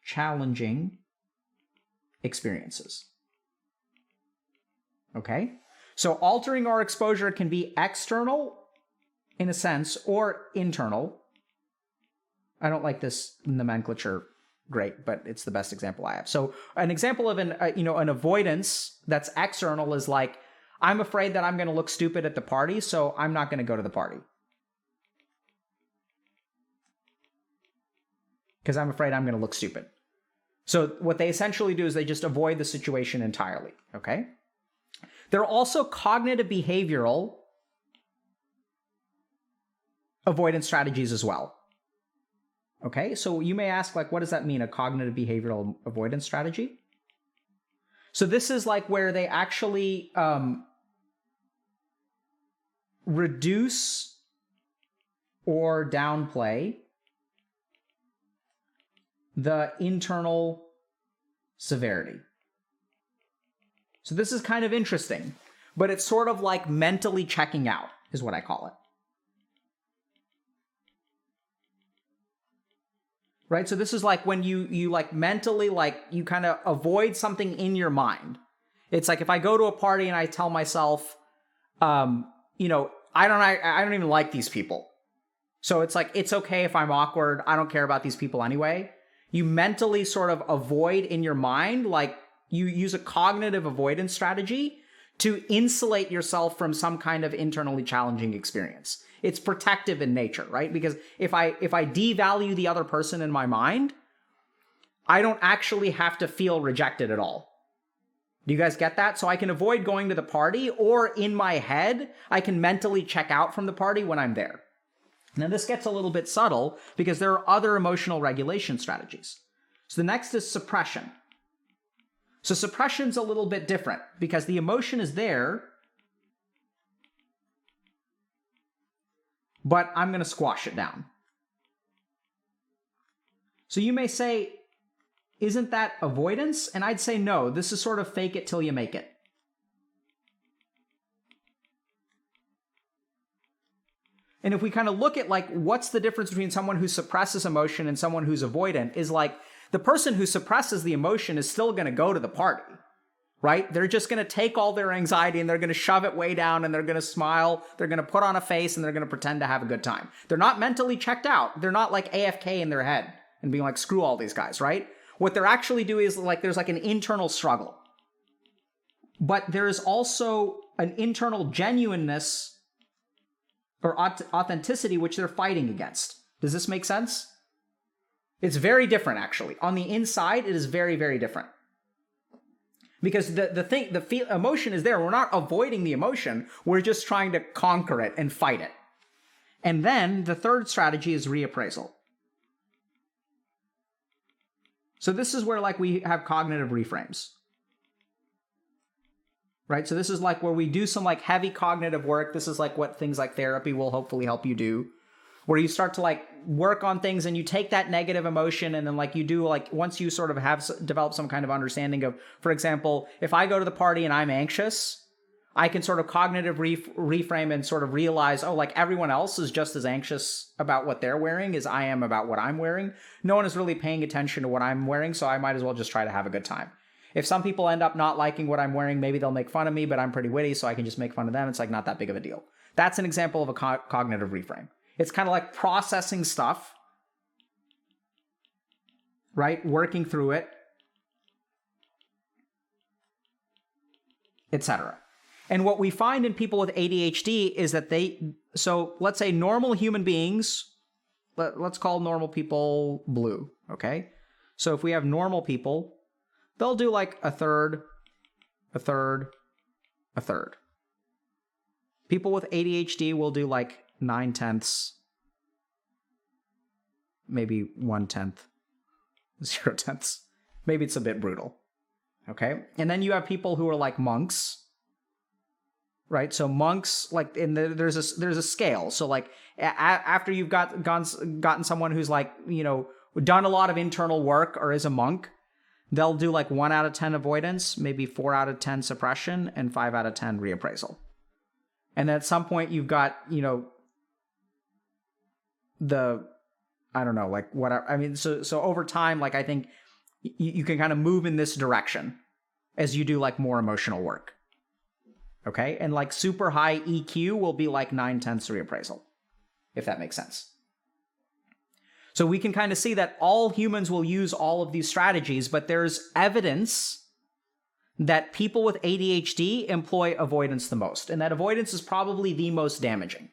Speaker 1: challenging experiences. Okay? So altering our exposure can be external in a sense or internal. I don't like this nomenclature great, but it's the best example I have. So an example of an avoidance that's external is like, I'm afraid that I'm going to look stupid at the party, so I'm not going to go to the party. Because I'm afraid I'm going to look stupid. So what they essentially do is they just avoid the situation entirely, okay? There are also cognitive behavioral avoidance strategies as well. Okay, so you may ask, like, what does that mean, a cognitive behavioral avoidance strategy? So this is like where they actually reduce or downplay the internal severity. So this is kind of interesting, but it's sort of like mentally checking out is what I call it. Right? So this is like when you like mentally, like you kind of avoid something in your mind. It's like if I go to a party and I tell myself, you know, I don't even like these people. So it's like, it's okay if I'm awkward. I don't care about these people anyway. You mentally sort of avoid in your mind, like you use a cognitive avoidance strategy to insulate yourself from some kind of internally challenging experience. It's protective in nature, right? Because if I devalue the other person in my mind, I don't actually have to feel rejected at all. Do you guys get that? So I can avoid going to the party, or in my head, I can mentally check out from the party when I'm there. Now this gets a little bit subtle because there are other emotional regulation strategies. So the next is suppression. So suppression's a little bit different because the emotion is there, but I'm going to squash it down. So you may say, isn't that avoidance? And I'd say no, this is sort of fake it till you make it. And if we kind of look at like, what's the difference between someone who suppresses emotion and someone who's avoidant, is like, the person who suppresses the emotion is still going to go to the party, right? They're just going to take all their anxiety and they're going to shove it way down and they're going to smile. They're going to put on a face and they're going to pretend to have a good time. They're not mentally checked out. They're not like AFK in their head and being like, screw all these guys, right? What they're actually doing is like, there's like an internal struggle. But there is also an internal genuineness or authenticity which they're fighting against. Does this make sense? It's very different, actually. On the inside, it is very, very different. Because the emotion is there. We're not avoiding the emotion. We're just trying to conquer it and fight it. And then the third strategy is reappraisal. So this is where like we have cognitive reframes. Right? So this is like where we do some like heavy cognitive work. This is like what things like therapy will hopefully help you do. Where you start to like work on things and you take that negative emotion and then like you do like, once you sort of have developed some kind of understanding of, for example, if I go to the party and I'm anxious, I can sort of cognitive reframe and sort of realize, oh, like everyone else is just as anxious about what they're wearing as I am about what I'm wearing. No one is really paying attention to what I'm wearing, so I might as well just try to have a good time. If some people end up not liking what I'm wearing, maybe they'll make fun of me, but I'm pretty witty, so I can just make fun of them. It's like not that big of a deal. That's an example of a cognitive reframe. It's kind of like processing stuff, right? Working through it, etc. And what we find in people with ADHD is that so let's say normal human beings, let's call normal people blue, okay? So if we have normal people, they'll do like a third, a third, a third. People with ADHD will do like 9/10, maybe 1/10, 0/10. Maybe it's a bit brutal. Okay. And then you have people who are like monks, right? So monks, like there's a scale. So like after you've gotten someone who's like, you know, done a lot of internal work or is a monk, they'll do like 1 out of 10 avoidance, maybe 4 out of 10 suppression, and 5 out of 10 reappraisal. And then at some point you've got, you know, I don't know, like whatever. I mean, so over time, like I think you can kind of move in this direction as you do like more emotional work. Okay. And like super high EQ will be like 9/10 reappraisal, if that makes sense. So we can kind of see that all humans will use all of these strategies, but there's evidence that people with ADHD employ avoidance the most. And that avoidance is probably the most damaging.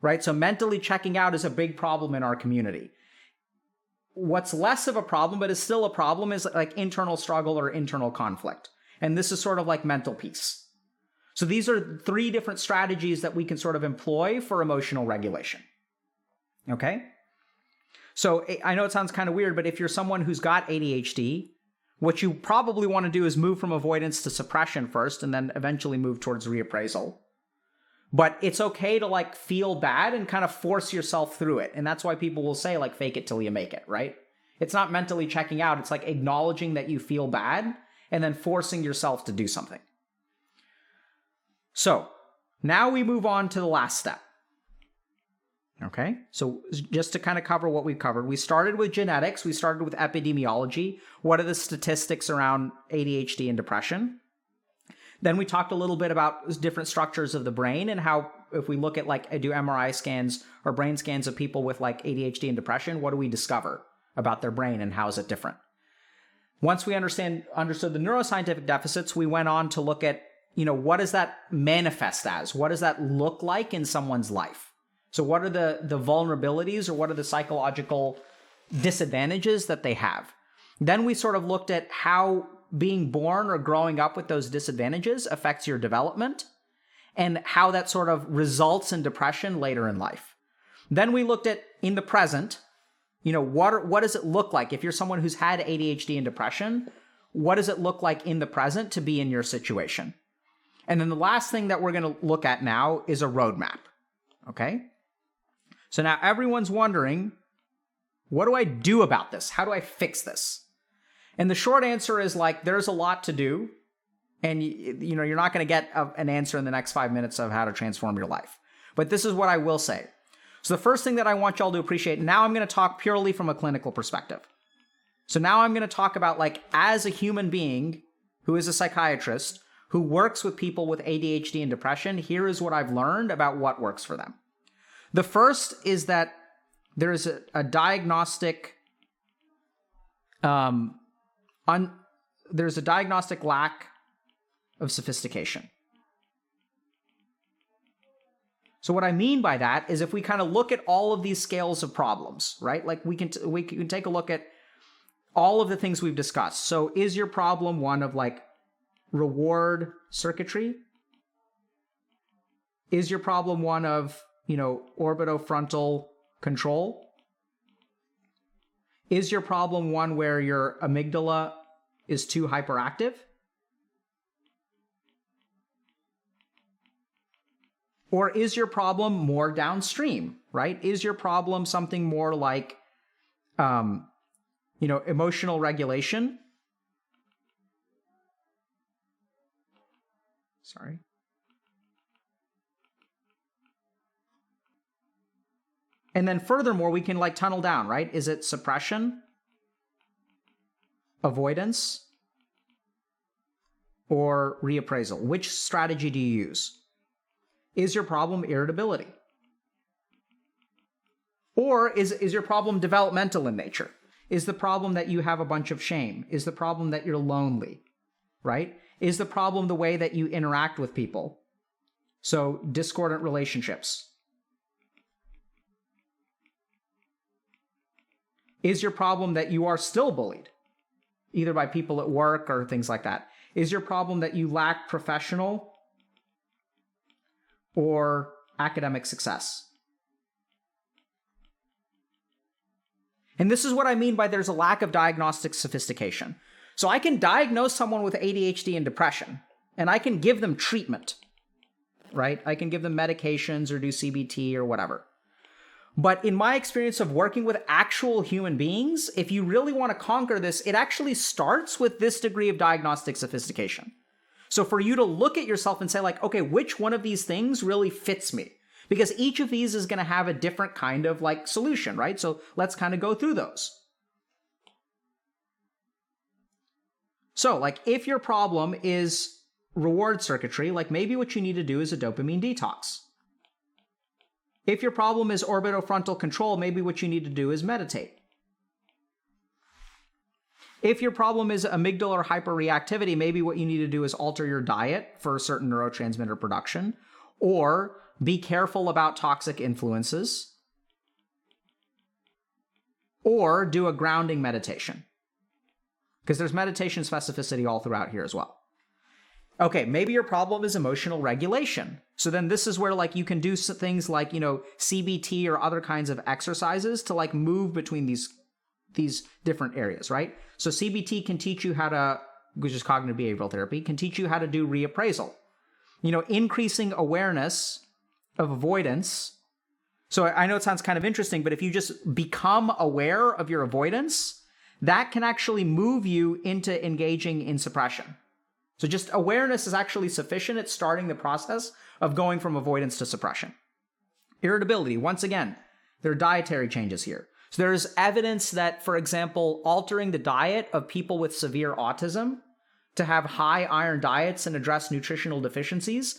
Speaker 1: Right? So mentally checking out is a big problem in our community. What's less of a problem, but is still a problem, is like internal struggle or internal conflict. And this is sort of like mental peace. So these are 3 different strategies that we can sort of employ for emotional regulation. Okay? So I know it sounds kind of weird, but if you're someone who's got ADHD, what you probably want to do is move from avoidance to suppression first, and then eventually move towards reappraisal. But it's okay to like feel bad and kind of force yourself through it. And that's why people will say like fake it till you make it, right? It's not mentally checking out. It's like acknowledging that you feel bad and then forcing yourself to do something. So now we move on to the last step. Okay, so just to kind of cover what we've covered, we started with genetics, we started with epidemiology. What are the statistics around ADHD and depression? Then we talked a little bit about different structures of the brain and how if we look at like, I do MRI scans or brain scans of people with like ADHD and depression, what do we discover about their brain and how is it different? Once we understood the neuroscientific deficits, we went on to look at, what does that manifest as? What does that look like in someone's life? So what are the vulnerabilities or what are the psychological disadvantages that they have? Then we sort of looked at how being born or growing up with those disadvantages affects your development and how that sort of results in depression later in life. Then we looked at in the present, what does it look like if you're someone who's had ADHD and depression? What does it look like in the present to be in your situation? And then the last thing that we're going to look at now is a roadmap. Okay? So now everyone's wondering, what do I do about this? How do I fix this? And the short answer is like, there's a lot to do. And you're not going to get an answer in the next 5 minutes of how to transform your life. But this is what I will say. So the first thing that I want y'all to appreciate, now I'm going to talk purely from a clinical perspective. So now I'm going to talk about like, as a human being who is a psychiatrist, who works with people with ADHD and depression, here is what I've learned about what works for them. The first is that there is a diagnostic, there's a diagnostic lack of sophistication. So what I mean by that is if we kind of look at all of these scales of problems, right? Like we can take a look at all of the things we've discussed. So is your problem one of like reward circuitry? Is your problem one of orbitofrontal control? Is your problem one where your amygdala is too hyperactive? Or is your problem more downstream, right? Is your problem something more like, emotional regulation? Sorry. And then furthermore, we can like tunnel down, right? Is it suppression, avoidance, or reappraisal? Which strategy do you use? Is your problem irritability? Or is your problem developmental in nature? Is the problem that you have a bunch of shame? Is the problem that you're lonely, right? Is the problem the way that you interact with people? So discordant relationships. Is your problem that you are still bullied, either by people at work or things like that? Is your problem that you lack professional or academic success? And this is what I mean by there's a lack of diagnostic sophistication. So I can diagnose someone with ADHD and depression, and I can give them treatment, right? I can give them medications or do CBT or whatever. But in my experience of working with actual human beings, if you really want to conquer this, it actually starts with this degree of diagnostic sophistication. So for you to look at yourself and say like, okay, which one of these things really fits me? Because each of these is going to have a different kind of like solution, right? So let's kind of go through those. So like if your problem is reward circuitry, like maybe what you need to do is a dopamine detox. If your problem is orbitofrontal control, maybe what you need to do is meditate. If your problem is amygdala hyperreactivity, maybe what you need to do is alter your diet for a certain neurotransmitter production, or be careful about toxic influences, or do a grounding meditation. Because there's meditation specificity all throughout here as well. Okay, maybe your problem is emotional regulation. So then this is where like you can do things like, CBT or other kinds of exercises to like move between these different areas, right? So CBT can teach you how to, which is cognitive behavioral therapy, can teach you how to do reappraisal. Increasing awareness of avoidance. So I know it sounds kind of interesting, but if you just become aware of your avoidance, that can actually move you into engaging in suppression. So just awareness is actually sufficient at starting the process of going from avoidance to suppression. Irritability, once again, there are dietary changes here. So there's evidence that, for example, altering the diet of people with severe autism to have high iron diets and address nutritional deficiencies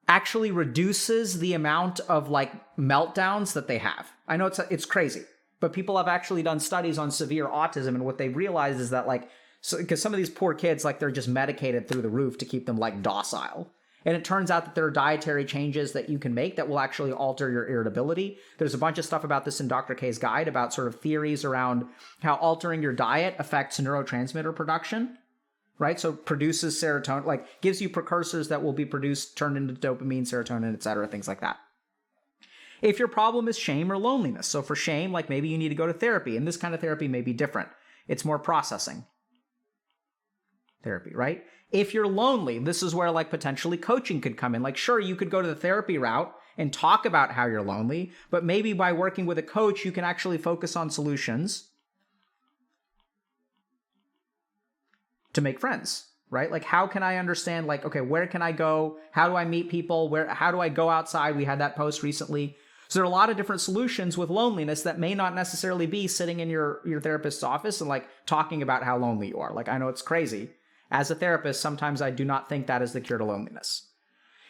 Speaker 1: actually reduces the amount of like meltdowns that they have. I know it's crazy, but people have actually done studies on severe autism, and what they've realized is that because some of these poor kids, like they're just medicated through the roof to keep them like docile. And it turns out that there are dietary changes that you can make that will actually alter your irritability. There's a bunch of stuff about this in Dr. K's guide about sort of theories around how altering your diet affects neurotransmitter production, right? So produces serotonin, like gives you precursors that will be produced, turned into dopamine, serotonin, etc., things like that. If your problem is shame or loneliness, so for shame, like maybe you need to go to therapy, and this kind of therapy may be different. It's more processing therapy, right? If you're lonely, this is where like potentially coaching could come in. Like, sure, you could go to the therapy route and talk about how you're lonely, but maybe by working with a coach, you can actually focus on solutions to make friends, right? Like, how can I understand, like, okay, where can I go? How do I meet people? How do I go outside? We had that post recently. So there are a lot of different solutions with loneliness that may not necessarily be sitting in your therapist's office and like talking about how lonely you are. Like, I know it's crazy. As a therapist, sometimes I do not think that is the cure to loneliness.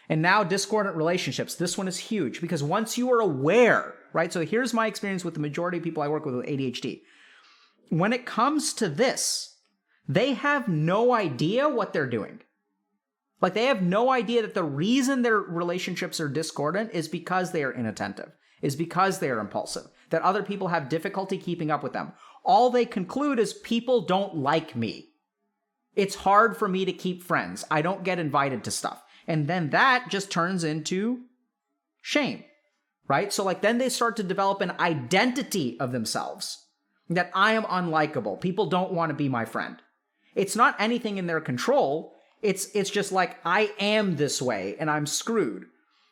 Speaker 1: And now discordant relationships. This one is huge because once you are aware, right? So here's my experience with the majority of people I work with ADHD. When it comes to this, they have no idea what they're doing. Like they have no idea that the reason their relationships are discordant is because they are inattentive, is because they are impulsive, that other people have difficulty keeping up with them. All they conclude is people don't like me. It's hard for me to keep friends. I don't get invited to stuff. And then that just turns into shame, right? So like then they start to develop an identity of themselves that I am unlikable. People don't want to be my friend. It's not anything in their control. It's just like I am this way and I'm screwed.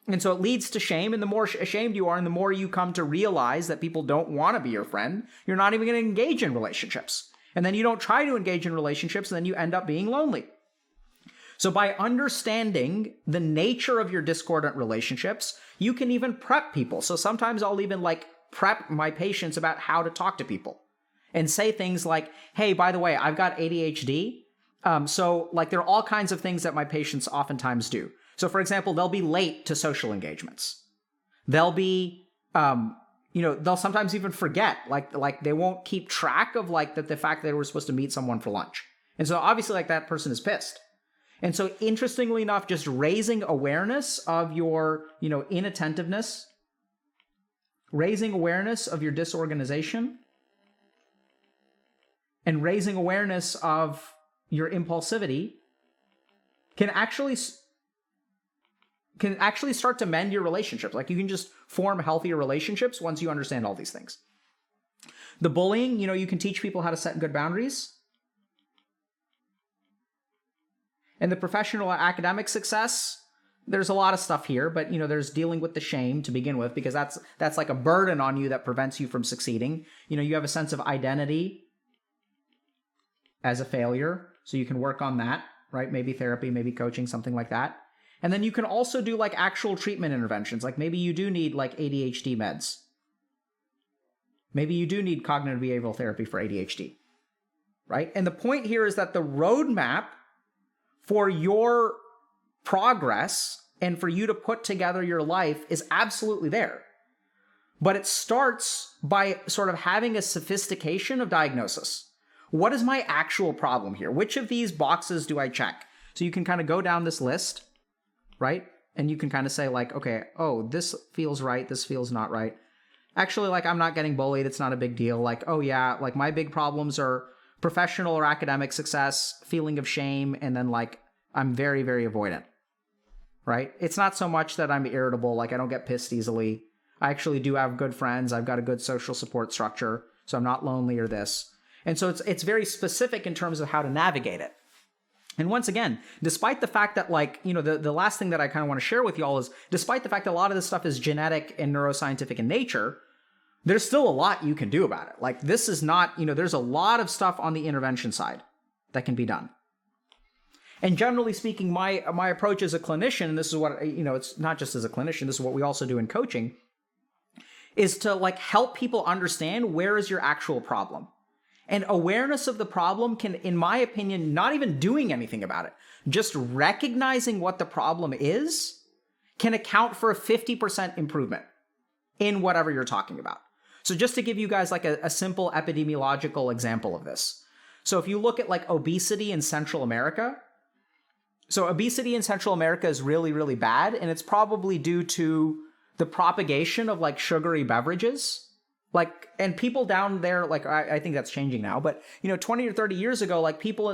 Speaker 1: And so it leads to shame. And the more ashamed you are and the more you come to realize that people don't want to be your friend, you're not even going to engage in relationships. And then you don't try to engage in relationships, and then you end up being lonely. So by understanding the nature of your discordant relationships, you can even prep people. So sometimes I'll even like prep my patients about how to talk to people and say things like, hey, by the way, I've got ADHD. So like there are all kinds of things that my patients oftentimes do. So for example, they'll be late to social engagements. They'll be, they'll sometimes even forget, like they won't keep track of like the fact that they were supposed to meet someone for lunch. And so obviously like that person is pissed. And so interestingly enough, just raising awareness of your, inattentiveness, raising awareness of your disorganization, and raising awareness of your impulsivity can actually start to mend your relationships. Like you can just form healthier relationships once you understand all these things. The bullying, you can teach people how to set good boundaries. And the professional and academic success, there's a lot of stuff here, but there's dealing with the shame to begin with, because that's like a burden on you that prevents you from succeeding. You have a sense of identity as a failure, so you can work on that, right? Maybe therapy, maybe coaching, something like that. And then you can also do like actual treatment interventions. Like maybe you do need like ADHD meds. Maybe you do need cognitive behavioral therapy for ADHD, right? And the point here is that the roadmap for your progress and for you to put together your life is absolutely there. But it starts by sort of having a sophistication of diagnosis. What is my actual problem here? Which of these boxes do I check? So you can kind of go down this list, right? And you can kind of say like, okay, oh, this feels right. This feels not right. Actually, like I'm not getting bullied. It's not a big deal. Like, oh yeah, like my big problems are professional or academic success, feeling of shame, and then like I'm very, very avoidant, right? It's not so much that I'm irritable, like I don't get pissed easily. I actually do have good friends. I've got a good social support structure, so I'm not lonely or this. And so it's very specific in terms of how to navigate it. And once again, despite the fact that the last thing that I kind of want to share with y'all is, despite the fact that a lot of this stuff is genetic and neuroscientific in nature, there's still a lot you can do about it. Like, this is not, there's a lot of stuff on the intervention side that can be done. And generally speaking, my approach as a clinician, and this is what, it's not just as a clinician, this is what we also do in coaching, is to help people understand where is your actual problem. And awareness of the problem can, in my opinion, not even doing anything about it, just recognizing what the problem is can account for a 50% improvement in whatever you're talking about. So just to give you guys a simple epidemiological example of this. So if you look at obesity in Central America, so obesity in Central America is really, really bad. And it's probably due to the propagation of sugary beverages. And people down there, I think that's changing now, but 20 or 30 years ago, people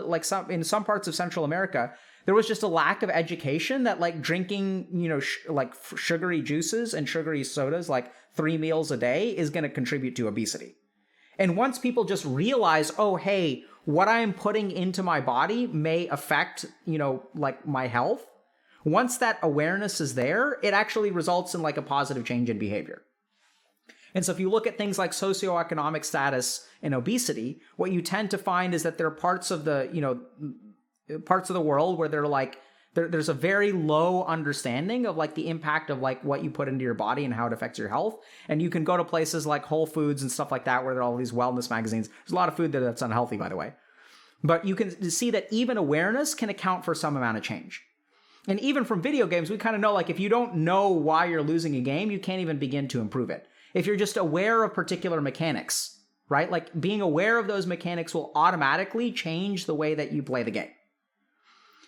Speaker 1: in some parts of Central America, there was just a lack of education that drinking, sugary juices and sugary sodas, 3 meals a day is going to contribute to obesity. And once people just realize, oh, hey, what I am putting into my body may affect, my health. Once that awareness is there, it actually results in a positive change in behavior. And so if you look at things like socioeconomic status and obesity, what you tend to find is that there are parts of the, parts of the world where there's a very low understanding of the impact of what you put into your body and how it affects your health. And you can go to places like Whole Foods and stuff like that, where there are all these wellness magazines. There's a lot of food there that's unhealthy, by the way. But you can see that even awareness can account for some amount of change. And even from video games, we kind of know, if you don't know why you're losing a game, you can't even begin to improve it. If you're just aware of particular mechanics, right? Being aware of those mechanics will automatically change the way that you play the game.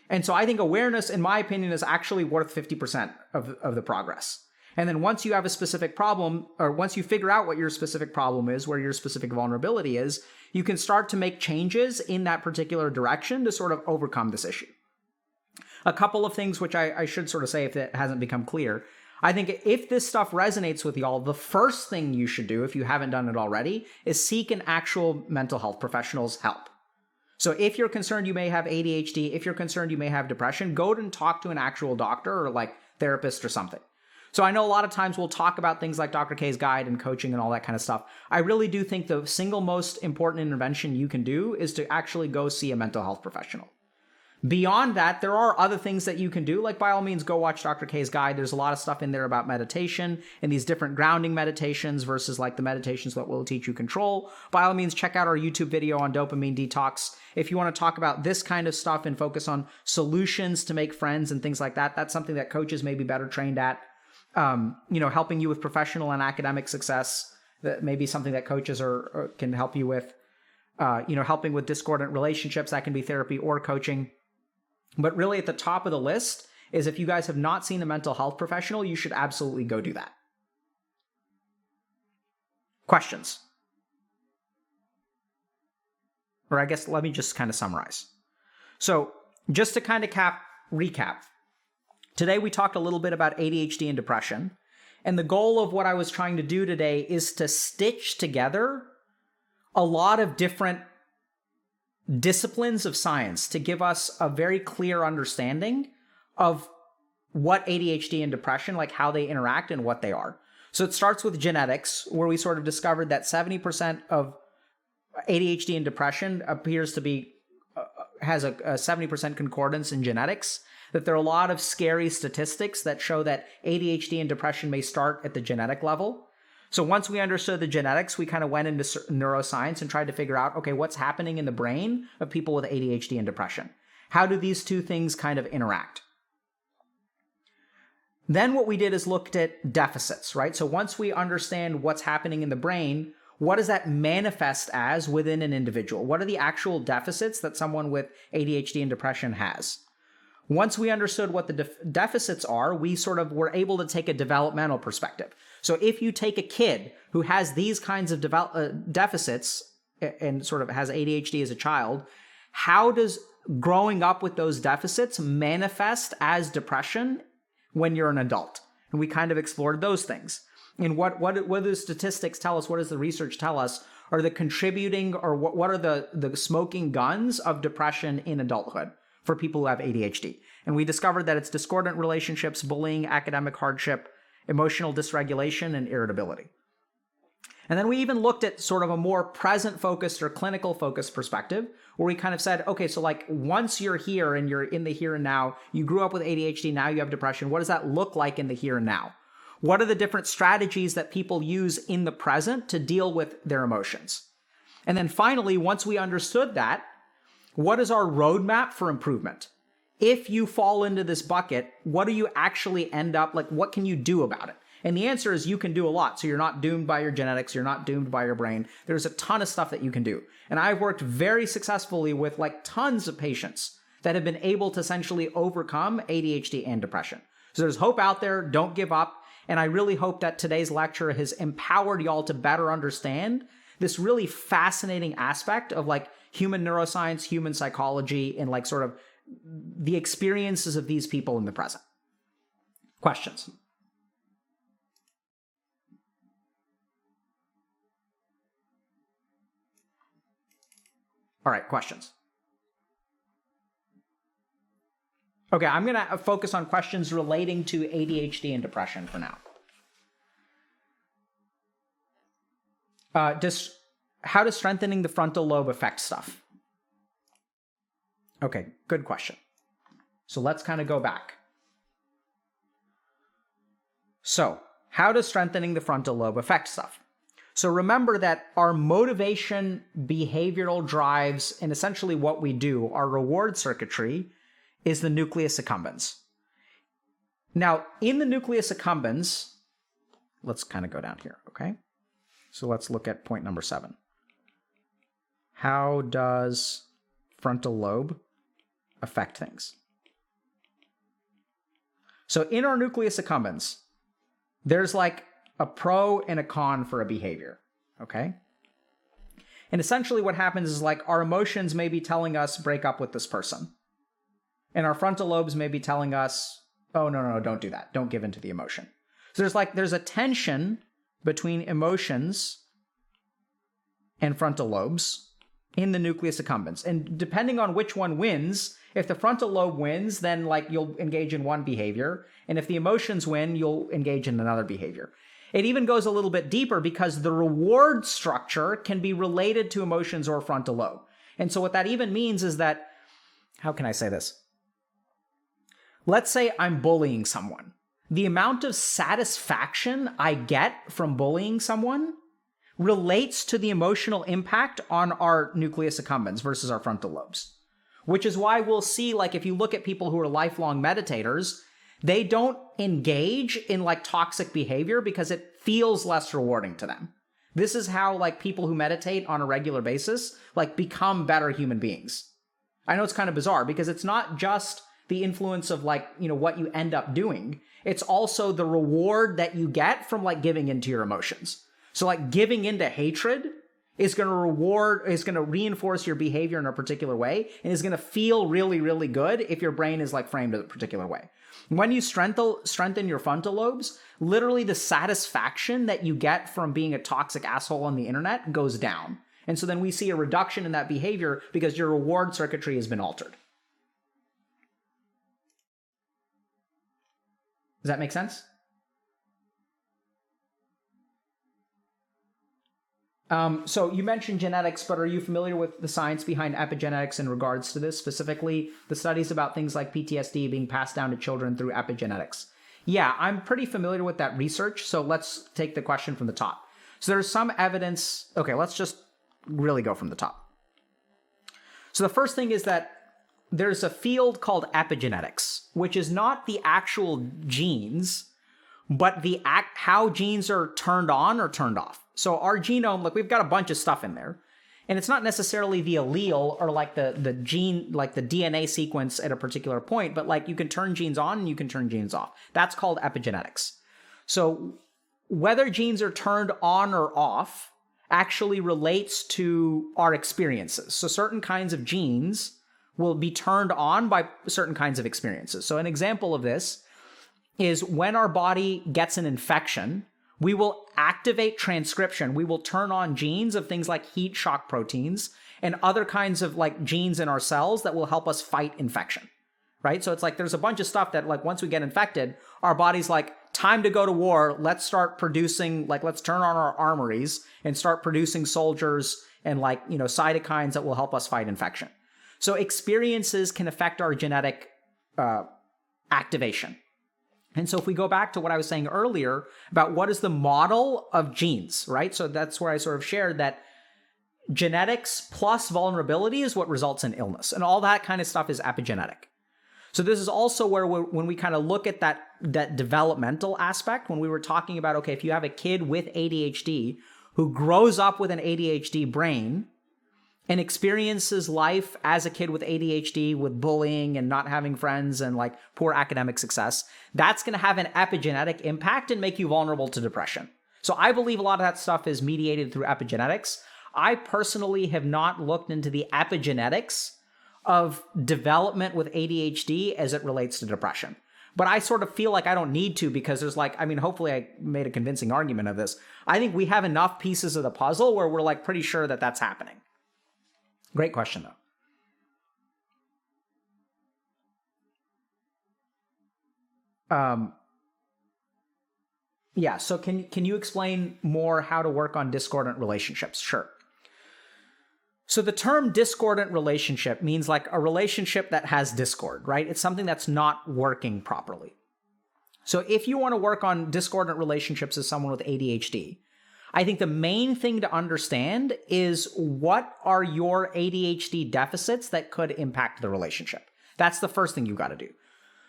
Speaker 1: And so I think awareness, in my opinion, is actually worth 50% of the progress. And then once you have a specific problem, or once you figure out what your specific problem is, where your specific vulnerability is, you can start to make changes in that particular direction to sort of overcome this issue. A couple of things which I should sort of say if it hasn't become clear. I think if this stuff resonates with y'all, the first thing you should do, if you haven't done it already, is seek an actual mental health professional's help. So if you're concerned you may have ADHD, if you're concerned you may have depression, go and talk to an actual doctor or therapist or something. So I know a lot of times we'll talk about things like Dr. K's guide and coaching and all that kind of stuff. I really do think the single most important intervention you can do is to actually go see a mental health professional. Beyond that, there are other things that you can do. By all means, go watch Dr. K's guide. There's a lot of stuff in there about meditation and these different grounding meditations versus the meditations that will teach you control. By all means, check out our YouTube video on dopamine detox. If you want to talk about this kind of stuff and focus on solutions to make friends and things like that, that's something that coaches may be better trained at. Helping you with professional and academic success, that may be something that coaches can help you with. Helping with discordant relationships, that can be therapy or coaching. But really at the top of the list is, if you guys have not seen a mental health professional, you should absolutely go do that. Questions? Or I guess let me just kind of summarize. So just to kind of recap, today we talked a little bit about ADHD and depression. And the goal of what I was trying to do today is to stitch together a lot of different disciplines of science to give us a very clear understanding of what ADHD and depression, how they interact and what they are. So it starts with genetics, where we sort of discovered that 70% of ADHD and depression appears to be, has a 70% concordance in genetics, that there are a lot of scary statistics that show that ADHD and depression may start at the genetic level. So once we understood the genetics, we kind of went into neuroscience and tried to figure out, okay, what's happening in the brain of people with ADHD and depression? How do these two things kind of interact? Then what we did is looked at deficits, right? So once we understand what's happening in the brain, what does that manifest as within an individual? What are the actual deficits that someone with ADHD and depression has? Once we understood what the deficits are, we sort of were able to take a developmental perspective. So if you take a kid who has these kinds of deficits and sort of has ADHD as a child, how does growing up with those deficits manifest as depression when you're an adult? And we kind of explored those things. And what do the statistics tell us? What does the research tell us are the contributing, or what are the smoking guns of depression in adulthood for people who have ADHD? And we discovered that it's discordant relationships, bullying, academic hardship, emotional dysregulation, and irritability. And then we even looked at sort of a more present-focused or clinical-focused perspective, where we kind of said, okay, so like once you're here and you're in the here and now, you grew up with ADHD, now you have depression, what does that look like in the here and now? What are the different strategies that people use in the present to deal with their emotions? And then finally, once we understood that, what is our roadmap for improvement? If you fall into this bucket, what do you actually end up, like what can you do about it? And the answer is you can do a lot. So you're not doomed by your genetics, you're not doomed by your brain. There's a ton of stuff that you can do. And I've worked very successfully with like tons of patients that have been able to essentially overcome ADHD and depression. So there's hope out there, don't give up. And I really hope that today's lecture has empowered y'all to better understand this really fascinating aspect of like human neuroscience, human psychology, and like sort of the experiences of these people in the present. Questions? All right, questions. Okay, I'm going to focus on questions relating to ADHD and depression for now. How does strengthening the frontal lobe affect stuff? Okay, good question. So let's kind of go back. So, how does strengthening the frontal lobe affect stuff? So remember that our motivation, behavioral drives, and essentially what we do, our reward circuitry, is the nucleus accumbens. Now, in the nucleus accumbens, let's kind of go down here, okay? So let's look at point number 7. How does frontal lobe affect things? So in our nucleus accumbens, there's like a pro and a con for a behavior, okay? And essentially what happens is like our emotions may be telling us break up with this person. And our frontal lobes may be telling us, oh, no, don't do that. Don't give in to the emotion. So there's a tension between emotions and frontal lobes in the nucleus accumbens. And depending on which one wins, if the frontal lobe wins, then like you'll engage in one behavior. And if the emotions win, you'll engage in another behavior. It even goes a little bit deeper because the reward structure can be related to emotions or frontal lobe. And so what that even means is that, how can I say this? Let's say I'm bullying someone. The amount of satisfaction I get from bullying someone relates to the emotional impact on our nucleus accumbens versus our frontal lobes. Which is why we'll see, like, if you look at people who are lifelong meditators, they don't engage in, like, toxic behavior because it feels less rewarding to them. This is how, like, people who meditate on a regular basis, like, become better human beings. I know it's kind of bizarre because it's not just the influence of, like, you know, what you end up doing. It's also the reward that you get from, like, giving into your emotions. So, like, giving into hatred is going to reinforce your behavior in a particular way and is going to feel really, really good if your brain is, like, framed a particular way. When you strengthen your frontal lobes, literally the satisfaction that you get from being a toxic asshole on the internet goes down. And so then we see a reduction in that behavior because your reward circuitry has been altered. Does that make sense? So you mentioned genetics, but are you familiar with the science behind epigenetics in regards to this, specifically the studies about things like PTSD being passed down to children through epigenetics? Yeah, I'm pretty familiar with that research, so let's take the question from the top. So there's some evidence. Okay, let's just really go from the top. So the first thing is that there's a field called epigenetics, which is not the actual genes, but how genes are turned on or turned off. So our genome, look, we've got a bunch of stuff in there, and it's not necessarily the allele or like the gene, like the DNA sequence at a particular point, but like you can turn genes on and you can turn genes off. That's called epigenetics. So whether genes are turned on or off actually relates to our experiences. So certain kinds of genes, will be turned on by certain kinds of experiences. So an example of this is when our body gets an infection, we will activate transcription. We will turn on genes of things like heat shock proteins and other kinds of like genes in our cells that will help us fight infection, right? So it's like there's a bunch of stuff that like once we get infected, our body's like, time to go to war. Let's start producing, like, let's turn on our armories and start producing soldiers and like, you know, cytokines that will help us fight infection. So experiences can affect our genetic activation. And so if we go back to what I was saying earlier about what is the model of genes, right? So that's where I sort of shared that genetics plus vulnerability is what results in illness. And all that kind of stuff is epigenetic. So this is also where when we kind of look at that developmental aspect, when we were talking about, okay, if you have a kid with ADHD who grows up with an ADHD brain and experiences life as a kid with ADHD with bullying and not having friends and like poor academic success, that's going to have an epigenetic impact and make you vulnerable to depression. So I believe a lot of that stuff is mediated through epigenetics. I personally have not looked into the epigenetics of development with ADHD as it relates to depression. But I sort of feel like I don't need to because there's like, I mean, hopefully I made a convincing argument of this. I think we have enough pieces of the puzzle where we're like pretty sure that that's happening. Great question, though. Yeah, so can you explain more how to work on discordant relationships? Sure. So the term discordant relationship means like a relationship that has discord, right? It's something that's not working properly. So if you want to work on discordant relationships as someone with ADHD, I think the main thing to understand is what are your ADHD deficits that could impact the relationship. That's the first thing you've got to do.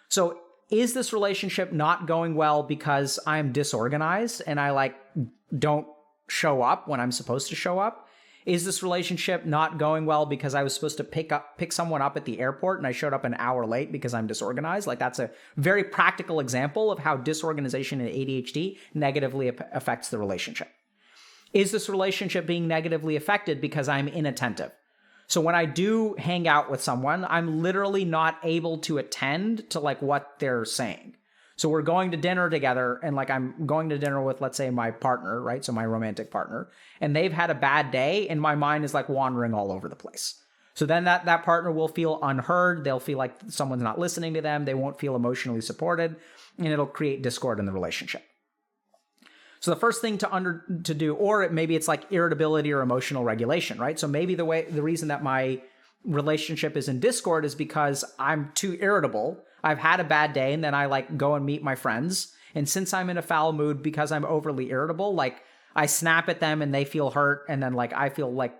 Speaker 1: So is this relationship not going well because I'm disorganized and I like don't show up when I'm supposed to show up? Is this relationship not going well because I was supposed to pick someone up at the airport and I showed up an hour late because I'm disorganized? Like that's a very practical example of how disorganization in ADHD negatively affects the relationship. Is this relationship being negatively affected because I'm inattentive? So when I do hang out with someone, I'm literally not able to attend to like what they're saying. So we're going to dinner together and like I'm going to dinner with, let's say, my partner, right? So my romantic partner, and they've had a bad day and my mind is like wandering all over the place. So then that partner will feel unheard. They'll feel like someone's not listening to them. They won't feel emotionally supported and it'll create discord in the relationship. So the first thing to do, or maybe it's like irritability or emotional regulation, right? So maybe the reason that my relationship is in discord is because I'm too irritable. I've had a bad day and then I like go and meet my friends. And since I'm in a foul mood because I'm overly irritable, like I snap at them and they feel hurt. And then like I feel like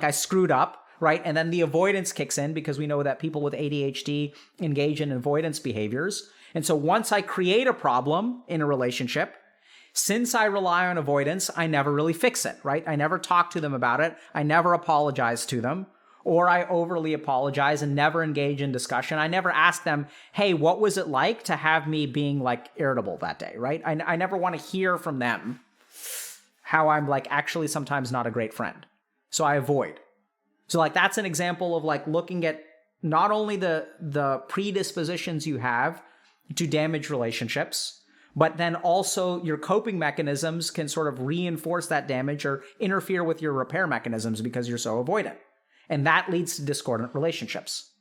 Speaker 1: I screwed up, right? And then the avoidance kicks in because we know that people with ADHD engage in avoidance behaviors. And so once I create a problem in a relationship, since I rely on avoidance, I never really fix it, right? I never talk to them about it. I never apologize to them. Or I overly apologize and never engage in discussion. I never ask them, hey, what was it like to have me being like irritable that day, right? I never want to hear from them how I'm like actually sometimes not a great friend. So I avoid. So like that's an example of like looking at not only the predispositions you have to damage relationships, but then also your coping mechanisms can sort of reinforce that damage or interfere with your repair mechanisms because you're so avoidant. And that leads to discordant relationships.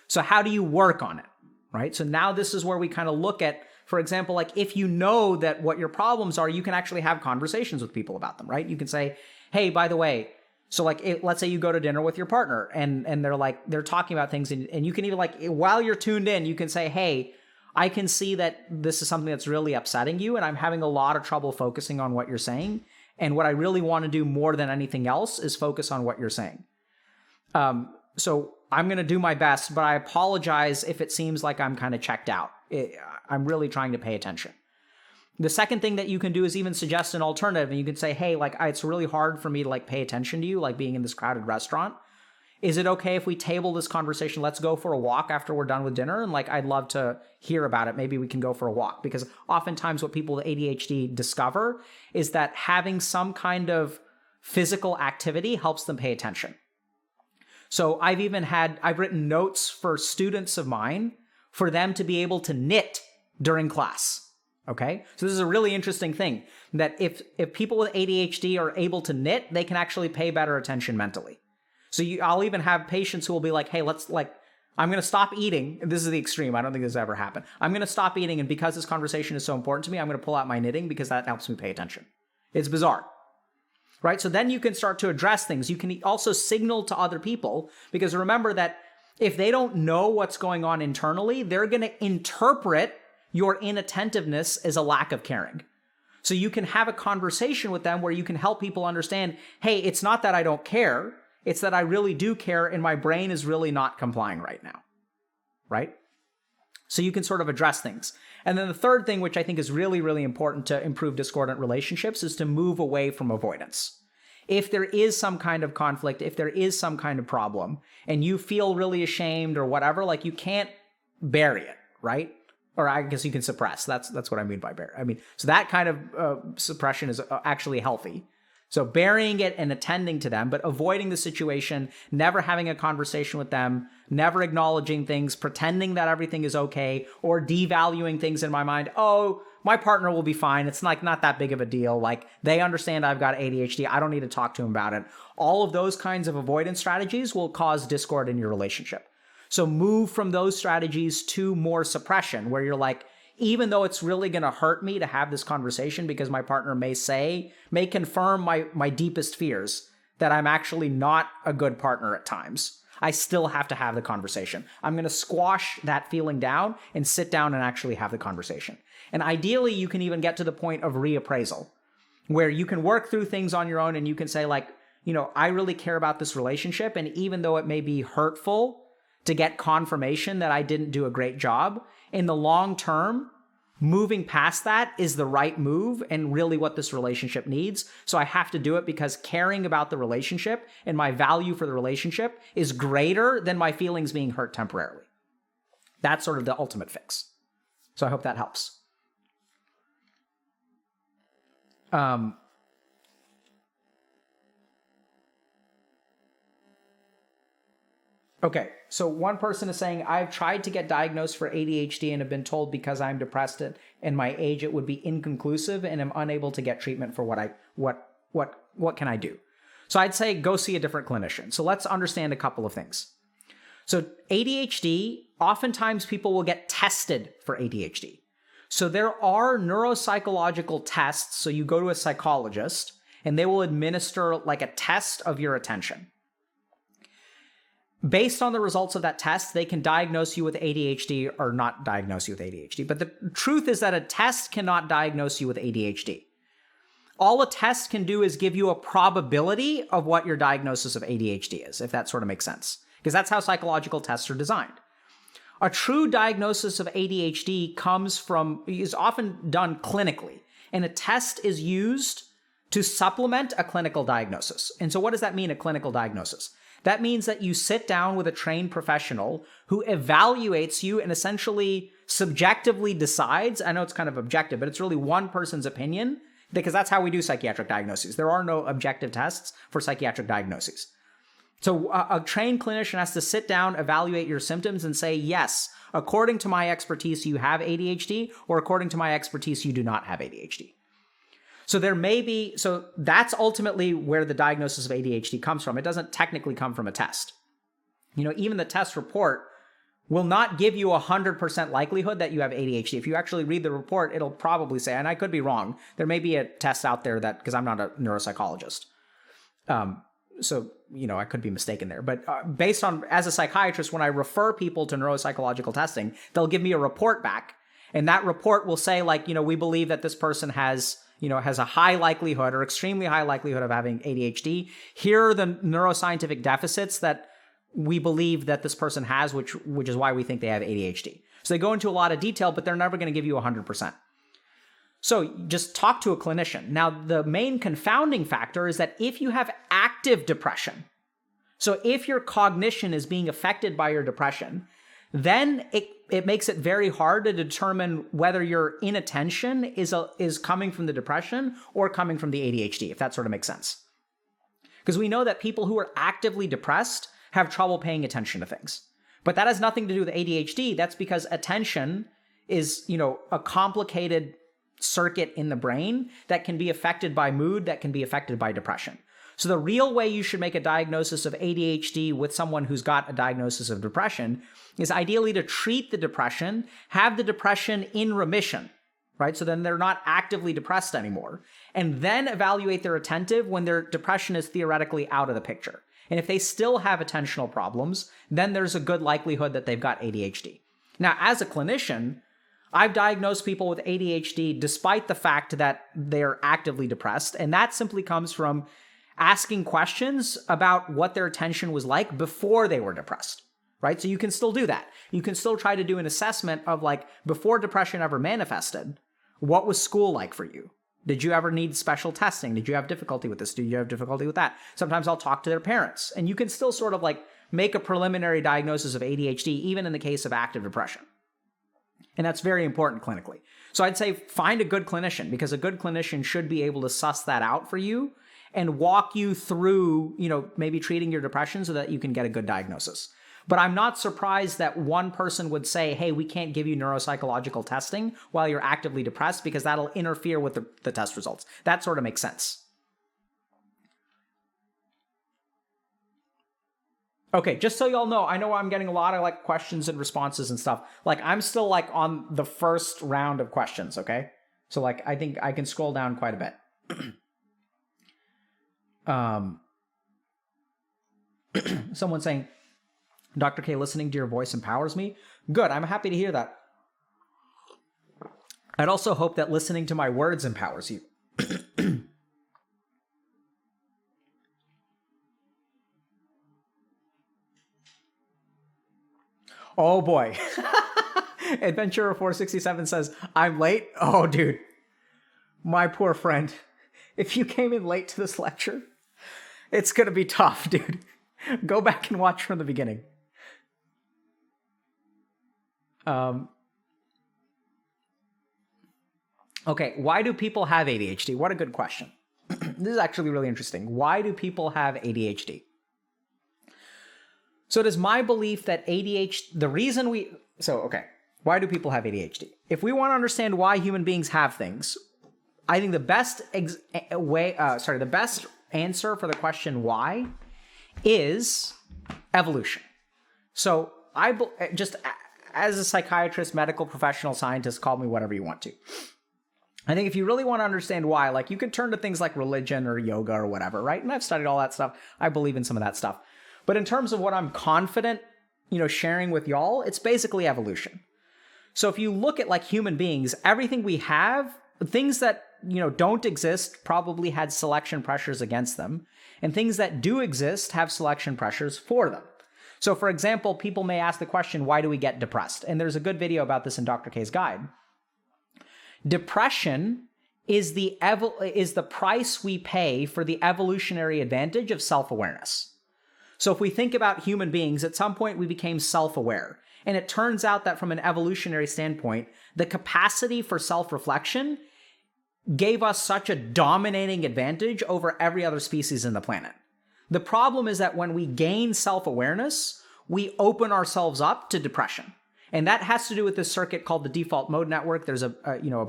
Speaker 1: So how do you work on it, right? So now this is where we kind of look at, for example, like if you know that what your problems are, you can actually have conversations with people about them, right? You can say, hey, by the way, so like let's say you go to dinner with your partner and they're talking about things and you can even like, while you're tuned in, you can say, hey, I can see that this is something that's really upsetting you and I'm having a lot of trouble focusing on what you're saying. And what I really want to do more than anything else is focus on what you're saying. So I'm going to do my best, but I apologize if it seems like I'm kind of checked out. I'm really trying to pay attention. The second thing that you can do is even suggest an alternative. And you can say, hey, like, it's really hard for me to like pay attention to you, like being in this crowded restaurant. Is it okay if we table this conversation? Let's go for a walk after we're done with dinner. And like, I'd love to hear about it. Maybe we can go for a walk, because oftentimes what people with ADHD discover is that having some kind of physical activity helps them pay attention. So I've written notes for students of mine for them to be able to knit during class. Okay? So this is a really interesting thing, that if people with ADHD are able to knit, they can actually pay better attention mentally. So I'll even have patients who will be like, hey, I'm going to stop eating. This is the extreme. I don't think this has ever happened. I'm going to stop eating, and because this conversation is so important to me, I'm going to pull out my knitting because that helps me pay attention. It's bizarre, right? So then you can start to address things. You can also signal to other people, because remember that if they don't know what's going on internally, they're going to interpret your inattentiveness as a lack of caring. So you can have a conversation with them where you can help people understand, hey, it's not that I don't care. It's that I really do care, and my brain is really not complying right now, right? So you can sort of address things. And then the third thing, which I think is really, really important to improve discordant relationships, is to move away from avoidance. If there is some kind of conflict, if there is some kind of problem, and you feel really ashamed or whatever, like, you can't bury it, right? Or I guess you can suppress. That's what I mean by bury. So that kind of suppression is actually healthy. So burying it and attending to them, but avoiding the situation, never having a conversation with them, never acknowledging things, pretending that everything is okay, or devaluing things in my mind. Oh, my partner will be fine. It's like not that big of a deal. Like, they understand I've got ADHD. I don't need to talk to them about it. All of those kinds of avoidance strategies will cause discord in your relationship. So move from those strategies to more suppression, where you're like, even though it's really going to hurt me to have this conversation because my partner may confirm my deepest fears, that I'm actually not a good partner at times, I still have to have the conversation. I'm going to squash that feeling down and sit down and actually have the conversation. And ideally, you can even get to the point of reappraisal, where you can work through things on your own and you can say, like, I really care about this relationship, and even though it may be hurtful to get confirmation that I didn't do a great job, in the long term, moving past that is the right move and really what this relationship needs. So I have to do it because caring about the relationship and my value for the relationship is greater than my feelings being hurt temporarily. That's sort of the ultimate fix. So I hope that helps. Okay, so one person is saying, I've tried to get diagnosed for ADHD and have been told because I'm depressed and my age it would be inconclusive, and am unable to get treatment for what can I do? So I'd say go see a different clinician. So let's understand a couple of things. So ADHD, oftentimes people will get tested for ADHD. So there are neuropsychological tests. So you go to a psychologist and they will administer like a test of your attention. Based on the results of that test, they can diagnose you with ADHD or not diagnose you with ADHD. But the truth is that a test cannot diagnose you with ADHD. All a test can do is give you a probability of what your diagnosis of ADHD is, if that sort of makes sense. Because that's how psychological tests are designed. A true diagnosis of ADHD is often done clinically, and a test is used to supplement a clinical diagnosis. And so what does that mean, a clinical diagnosis? That means that you sit down with a trained professional who evaluates you and essentially subjectively decides. I know it's kind of objective, but it's really one person's opinion, because that's how we do psychiatric diagnoses. There are no objective tests for psychiatric diagnoses. So a trained clinician has to sit down, evaluate your symptoms, and say, yes, according to my expertise, you have ADHD, or according to my expertise, you do not have ADHD. So that's ultimately where the diagnosis of ADHD comes from. It doesn't technically come from a test. Even the test report will not give you 100% likelihood that you have ADHD. If you actually read the report, it'll probably say, and I could be wrong, there may be a test out there that, because I'm not a neuropsychologist. So, I could be mistaken there. But based on, as a psychiatrist, when I refer people to neuropsychological testing, they'll give me a report back. And that report will say, like, we believe that this person has a high likelihood or extremely high likelihood of having ADHD. Here are the neuroscientific deficits that we believe that this person has, which is why we think they have ADHD. So they go into a lot of detail, but they're never going to give you 100%. So just talk to a clinician. Now, the main confounding factor is that if you have active depression, so if your cognition is being affected by your depression, then it makes it very hard to determine whether your inattention is coming from the depression or coming from the ADHD, if that sort of makes sense. Because we know that people who are actively depressed have trouble paying attention to things. But that has nothing to do with ADHD. That's because attention is, a complicated circuit in the brain that can be affected by mood, that can be affected by depression. So the real way you should make a diagnosis of ADHD with someone who's got a diagnosis of depression is ideally to treat the depression, have the depression in remission, right? So then they're not actively depressed anymore, and then evaluate their attentive when their depression is theoretically out of the picture. And if they still have attentional problems, then there's a good likelihood that they've got ADHD. Now, as a clinician, I've diagnosed people with ADHD despite the fact that they're actively depressed, and that simply comes from asking questions about what their attention was like before they were depressed, right? So you can still do that. You can still try to do an assessment of before depression ever manifested, what was school like for you? Did you ever need special testing? Did you have difficulty with this? Did you have difficulty with that? Sometimes I'll talk to their parents, and you can still sort of make a preliminary diagnosis of ADHD, even in the case of active depression. And that's very important clinically. So I'd say find a good clinician, because a good clinician should be able to suss that out for you and walk you through, maybe treating your depression so that you can get a good diagnosis. But I'm not surprised that one person would say, hey, we can't give you neuropsychological testing while you're actively depressed because that'll interfere with the test results. That sort of makes sense. Okay, just so y'all know, I know I'm getting a lot of questions and responses and stuff. I'm still on the first round of questions, okay? So I think I can scroll down quite a bit. Someone saying, Dr. K, listening to your voice empowers me. Good, I'm happy to hear that. I'd also hope that listening to my words empowers you. Oh boy. Adventurer 467 says, I'm late. Oh, dude. My poor friend. If you came in late to this lecture, it's going to be tough, dude. Go back and watch from the beginning. Okay, why do people have ADHD? What a good question. This is actually really interesting. Why do people have ADHD? So it is my belief that why do people have ADHD? If we want to understand why human beings have things, I think the best answer for the question why is evolution. So just as a psychiatrist, medical professional, scientist, call me whatever you want to. I think if you really want to understand why, you could turn to things like religion or yoga or whatever, right? And I've studied all that stuff. I believe in some of that stuff. But in terms of what I'm confident, sharing with y'all, it's basically evolution. So if you look at human beings, everything we have, things that, don't exist probably had selection pressures against them. And things that do exist have selection pressures for them. So for example, people may ask the question, why do we get depressed? And there's a good video about this in Dr. K's guide. Depression is the price we pay for the evolutionary advantage of self-awareness. So if we think about human beings, at some point we became self-aware. And it turns out that from an evolutionary standpoint, the capacity for self-reflection gave us such a dominating advantage over every other species in the planet. The problem is that when we gain self-awareness, we open ourselves up to depression. And that has to do with this circuit called the default mode network. There's a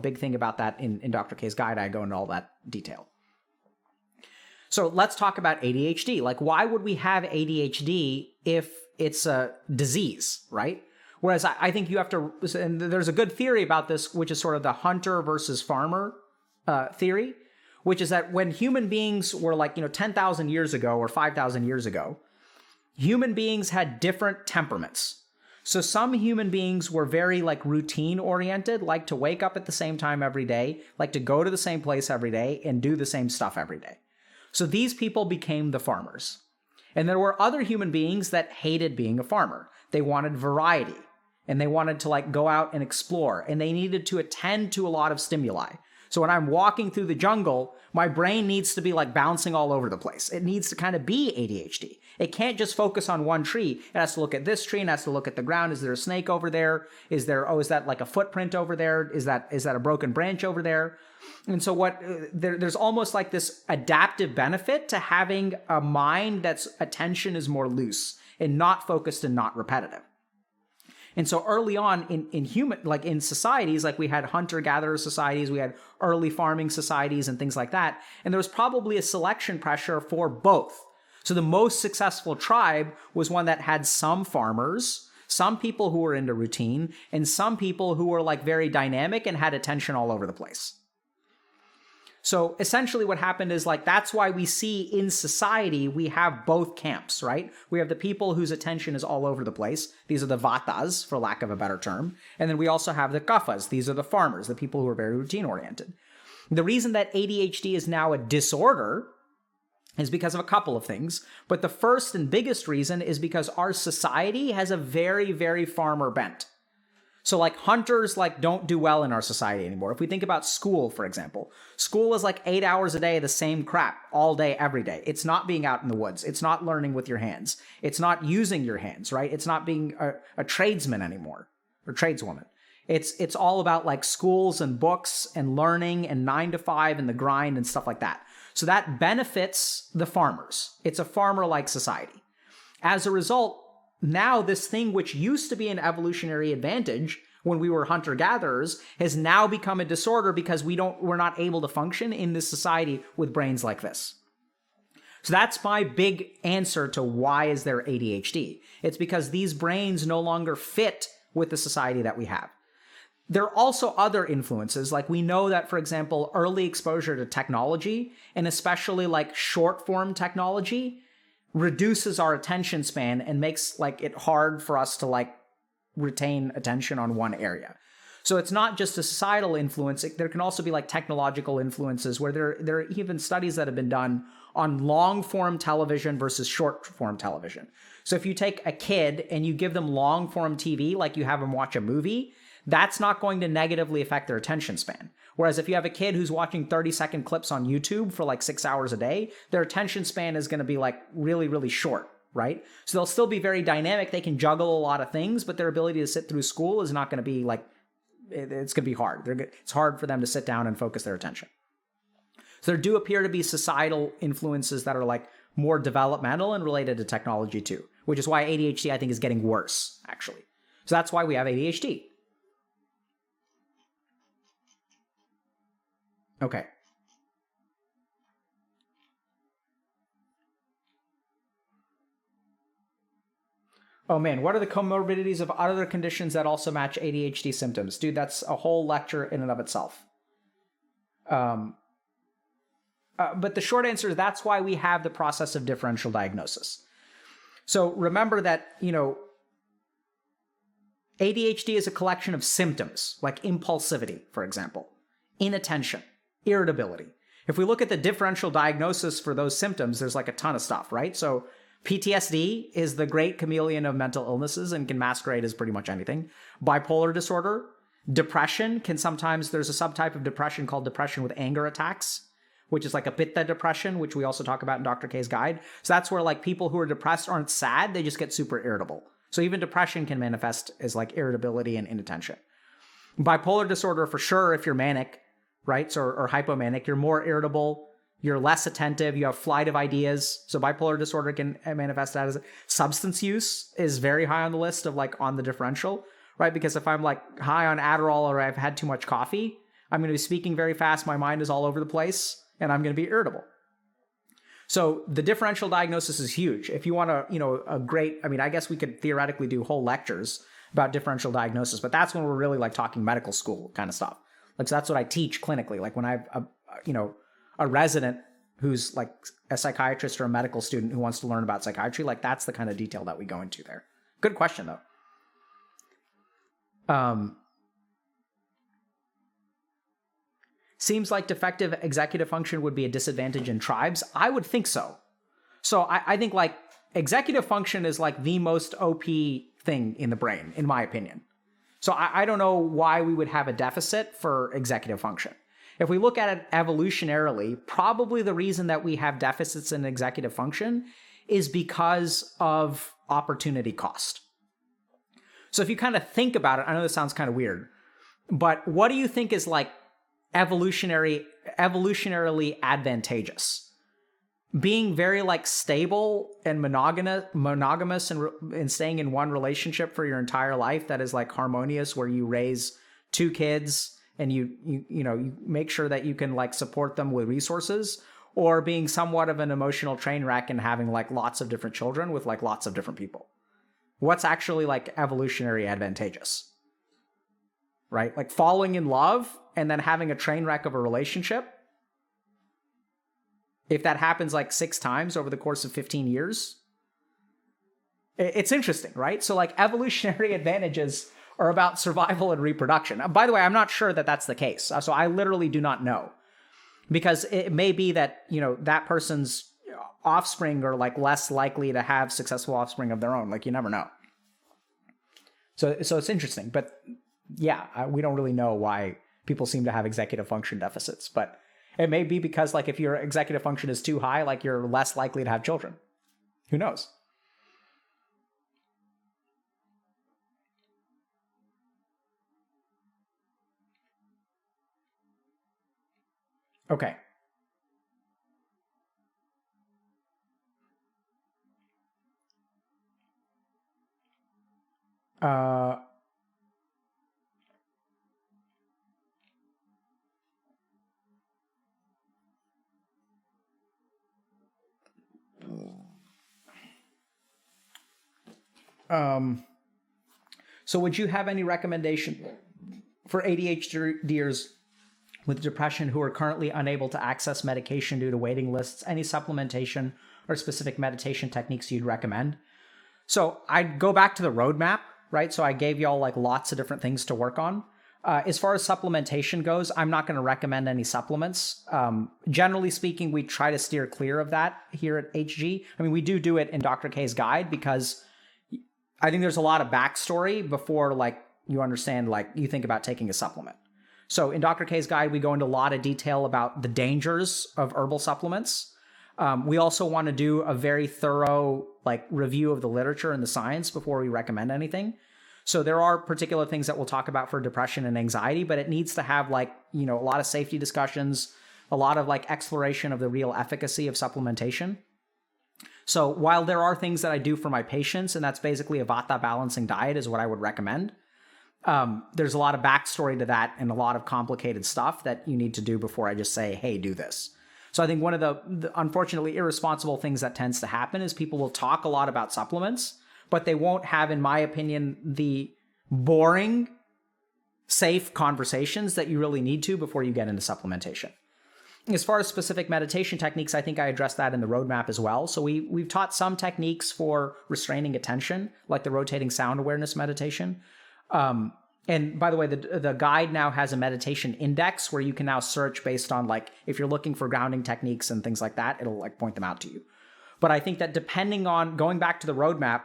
Speaker 1: big thing about that in Dr. K's guide. I go into all that detail. So let's talk about ADHD. Why would we have ADHD if it's a disease, right? Whereas I think you have to, and there's a good theory about this, which is sort of the hunter versus farmer theory, which is that when human beings were 10,000 years ago or 5,000 years ago, human beings had different temperaments. So some human beings were very routine oriented, like to wake up at the same time every day, like to go to the same place every day and do the same stuff every day. So these people became the farmers. And there were other human beings that hated being a farmer. They wanted variety, and they wanted to go out and explore, and they needed to attend to a lot of stimuli. So when I'm walking through the jungle, my brain needs to be bouncing all over the place. It needs to kind of be ADHD. It can't just focus on one tree. It has to look at this tree and has to look at the ground. Is there a snake over there? Is that a footprint over there? Is that a broken branch over there? And so there's almost this adaptive benefit to having a mind that's attention is more loose and not focused and not repetitive. And so early on in human, like in societies, like we had hunter-gatherer societies, we had early farming societies and things like that. And there was probably a selection pressure for both. So the most successful tribe was one that had some farmers, some people who were into routine, and some people who were like very dynamic and had attention all over the place. So essentially what happened is like, that's why we see in society, we have both camps, right? We have the people whose attention is all over the place. These are the vatas, for lack of a better term. And then we also have the kaphas. These are the farmers, the people who are very routine oriented. The reason that ADHD is now a disorder is because of a couple of things. But the first and biggest reason is because our society has a very, very farmer bent. So like hunters like don't do well in our society anymore. If we think about school, for example, school is like 8 hours a day, the same crap all day, every day. It's not being out in the woods. It's not learning with your hands. It's not using your hands, right? It's not being a tradesman anymore or tradeswoman. It's all about like schools and books and learning and 9 to 5 and the grind and stuff like that. So that benefits the farmers. It's a farmer-like society. As a result, now this thing which used to be an evolutionary advantage when we were hunter-gatherers has now become a disorder because we're not able to function in this society with brains like this. So that's my big answer to why is there ADHD. It's because these brains no longer fit with the society that we have. There are also other influences, like we know that, for example, early exposure to technology, and especially like short-form technology, reduces our attention span and makes like it hard for us to like retain attention on one area. So it's not just a societal influence. There can also be like technological influences where there are even studies that have been done on long form television versus short form television. So if you take a kid and you give them long form TV, like you have them watch a movie, that's not going to negatively affect their attention span. Whereas if you have a kid who's watching 30-second clips on YouTube for like 6 hours a day, their attention span is going to be like really, really short, right? So they'll still be very dynamic. They can juggle a lot of things, but their ability to sit through school is not going to be like, it's going to be hard. It's hard for them to sit down and focus their attention. So there do appear to be societal influences that are like more developmental and related to technology too, which is why ADHD I think is getting worse, actually. So that's why we have ADHD. Okay. Oh man, what are the comorbidities of other conditions that also match ADHD symptoms? Dude, that's a whole lecture in and of itself. But the short answer is that's why we have the process of differential diagnosis. So remember that, ADHD is a collection of symptoms, like impulsivity, for example, inattention, irritability. If we look at the differential diagnosis for those symptoms, there's like a ton of stuff, right? So PTSD is the great chameleon of mental illnesses and can masquerade as pretty much anything. Bipolar disorder, depression can sometimes, there's a subtype of depression called depression with anger attacks, which is like a pitta depression, which we also talk about in Dr. K's guide. So that's where like people who are depressed aren't sad, they just get super irritable. So even depression can manifest as like irritability and inattention. Bipolar disorder for sure, if you're manic, right? So, or hypomanic, you're more irritable, you're less attentive, you have flight of ideas. So bipolar disorder can manifest that as substance use is very high on the list of like on the differential, right? Because if I'm like high on Adderall or I've had too much coffee, I'm going to be speaking very fast, my mind is all over the place, and I'm going to be irritable. So the differential diagnosis is huge. If you want I guess we could theoretically do whole lectures about differential diagnosis, but that's when we're really like talking medical school kind of stuff. Like, so that's what I teach clinically. Like when I have a resident who's like a psychiatrist or a medical student who wants to learn about psychiatry, like that's the kind of detail that we go into there. Good question though. Seems like defective executive function would be a disadvantage in tribes. I would think so. So I think like executive function is like the most OP thing in the brain, in my opinion. So I don't know why we would have a deficit for executive function. If we look at it evolutionarily, probably the reason that we have deficits in executive function is because of opportunity cost. So if you kind of think about it, I know this sounds kind of weird, but what do you think is like evolutionarily advantageous? being very like stable and monogamous and staying in one relationship for your entire life that is like harmonious, where you raise 2 kids and you make sure that you can like support them with resources, or being somewhat of an emotional train wreck and having like lots of different children with like lots of different people. What's actually like evolutionary advantageous, right? Like falling in love and then having a train wreck of a relationship. If that happens like 6 times over the course of 15 years, it's interesting, right? So like evolutionary advantages are about survival and reproduction. By the way, I'm not sure that that's the case. So I literally do not know, because it may be that, that person's offspring are like less likely to have successful offspring of their own. Like you never know. So it's interesting, but yeah, we don't really know why people seem to have executive function deficits, but it may be because like if your executive function is too high, like you're less likely to have children. Who knows? Okay. Uh, so would you have any recommendation for ADHDers with depression who are currently unable to access medication due to waiting lists? Any supplementation or specific meditation techniques you'd recommend? So I'd go back to the roadmap, right? So I gave y'all like lots of different things to work on. As far as supplementation goes, I'm not going to recommend any supplements. Generally speaking, we try to steer clear of that here at HG. I mean, we do it in Dr. K's guide, because I think there's a lot of backstory before like you understand, like you think about taking a supplement. So in Dr. K's guide, we go into a lot of detail about the dangers of herbal supplements. We also want to do a very thorough like review of the literature and the science before we recommend anything. So there are particular things that we'll talk about for depression and anxiety, but it needs to have like, a lot of safety discussions, a lot of like exploration of the real efficacy of supplementation. So while there are things that I do for my patients, and that's basically a Vata balancing diet is what I would recommend, there's a lot of backstory to that and a lot of complicated stuff that you need to do before I just say, hey, do this. So I think one of the unfortunately irresponsible things that tends to happen is people will talk a lot about supplements, but they won't have, in my opinion, the boring, safe conversations that you really need to before you get into supplementation. As far as specific meditation techniques, I think I addressed that in the roadmap as well. So we've taught some techniques for restraining attention, like the rotating sound awareness meditation. And by the way, the guide now has a meditation index where you can now search based on like, if you're looking for grounding techniques and things like that, it'll like point them out to you. But I think that depending on, going back to the roadmap,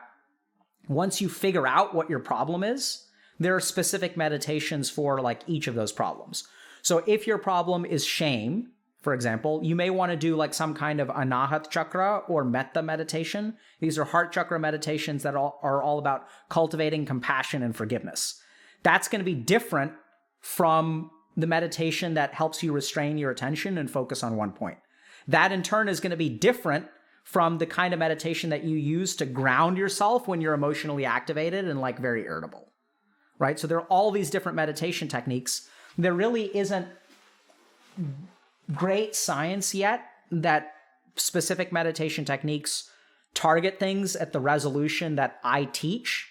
Speaker 1: once you figure out what your problem is, there are specific meditations for like each of those problems. So if your problem is shame, for example, you may want to do like some kind of Anahat chakra or metta meditation. These are heart chakra meditations that are all about cultivating compassion and forgiveness. That's going to be different from the meditation that helps you restrain your attention and focus on one point. That in turn is going to be different from the kind of meditation that you use to ground yourself when you're emotionally activated and like very irritable, right? So there are all these different meditation techniques. There really isn't great science yet that specific meditation techniques target things at the resolution that I teach,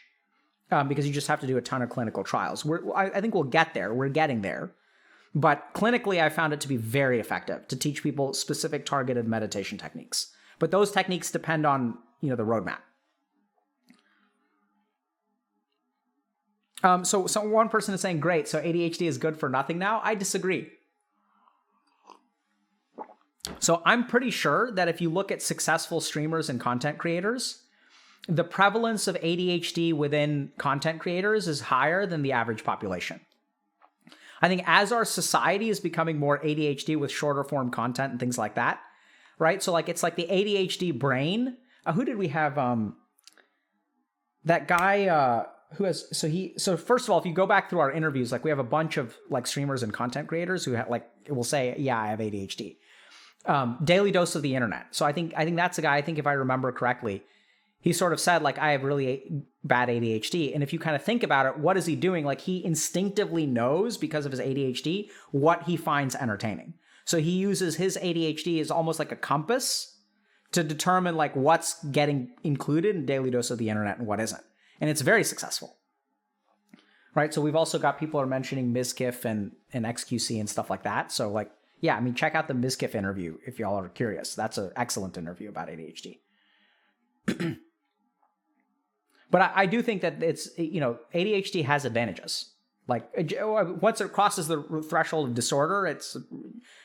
Speaker 1: because you just have to do a ton of clinical trials. I think we'll get there. We're getting there. But clinically, I found it to be very effective to teach people specific targeted meditation techniques. But those techniques depend on, the roadmap. So one person is saying, great, so ADHD is good for nothing now. I disagree. So I'm pretty sure that if you look at successful streamers and content creators, the prevalence of ADHD within content creators is higher than the average population. I think as our society is becoming more ADHD with shorter form content and things like that, right? So like, it's like the ADHD brain. Who did we have? That guy who has, so first of all, if you go back through our interviews, like we have a bunch of like streamers and content creators who will say, yeah, I have ADHD. Daily Dose of the Internet. So I think that's a guy, I think if I remember correctly, he sort of said, like, I have really bad ADHD. And if you kind of think about it, what is he doing? Like, he instinctively knows, because of his ADHD, what he finds entertaining. So he uses his ADHD as almost like a compass to determine, like, what's getting included in Daily Dose of the Internet and what isn't. And it's very successful. Right? So we've also got people are mentioning Mizkif and XQC and stuff like that. So, like, yeah, I mean, check out the Mizkif interview if y'all are curious. That's an excellent interview about ADHD. But I do think that it's, ADHD has advantages. Like, once it crosses the threshold of disorder, it's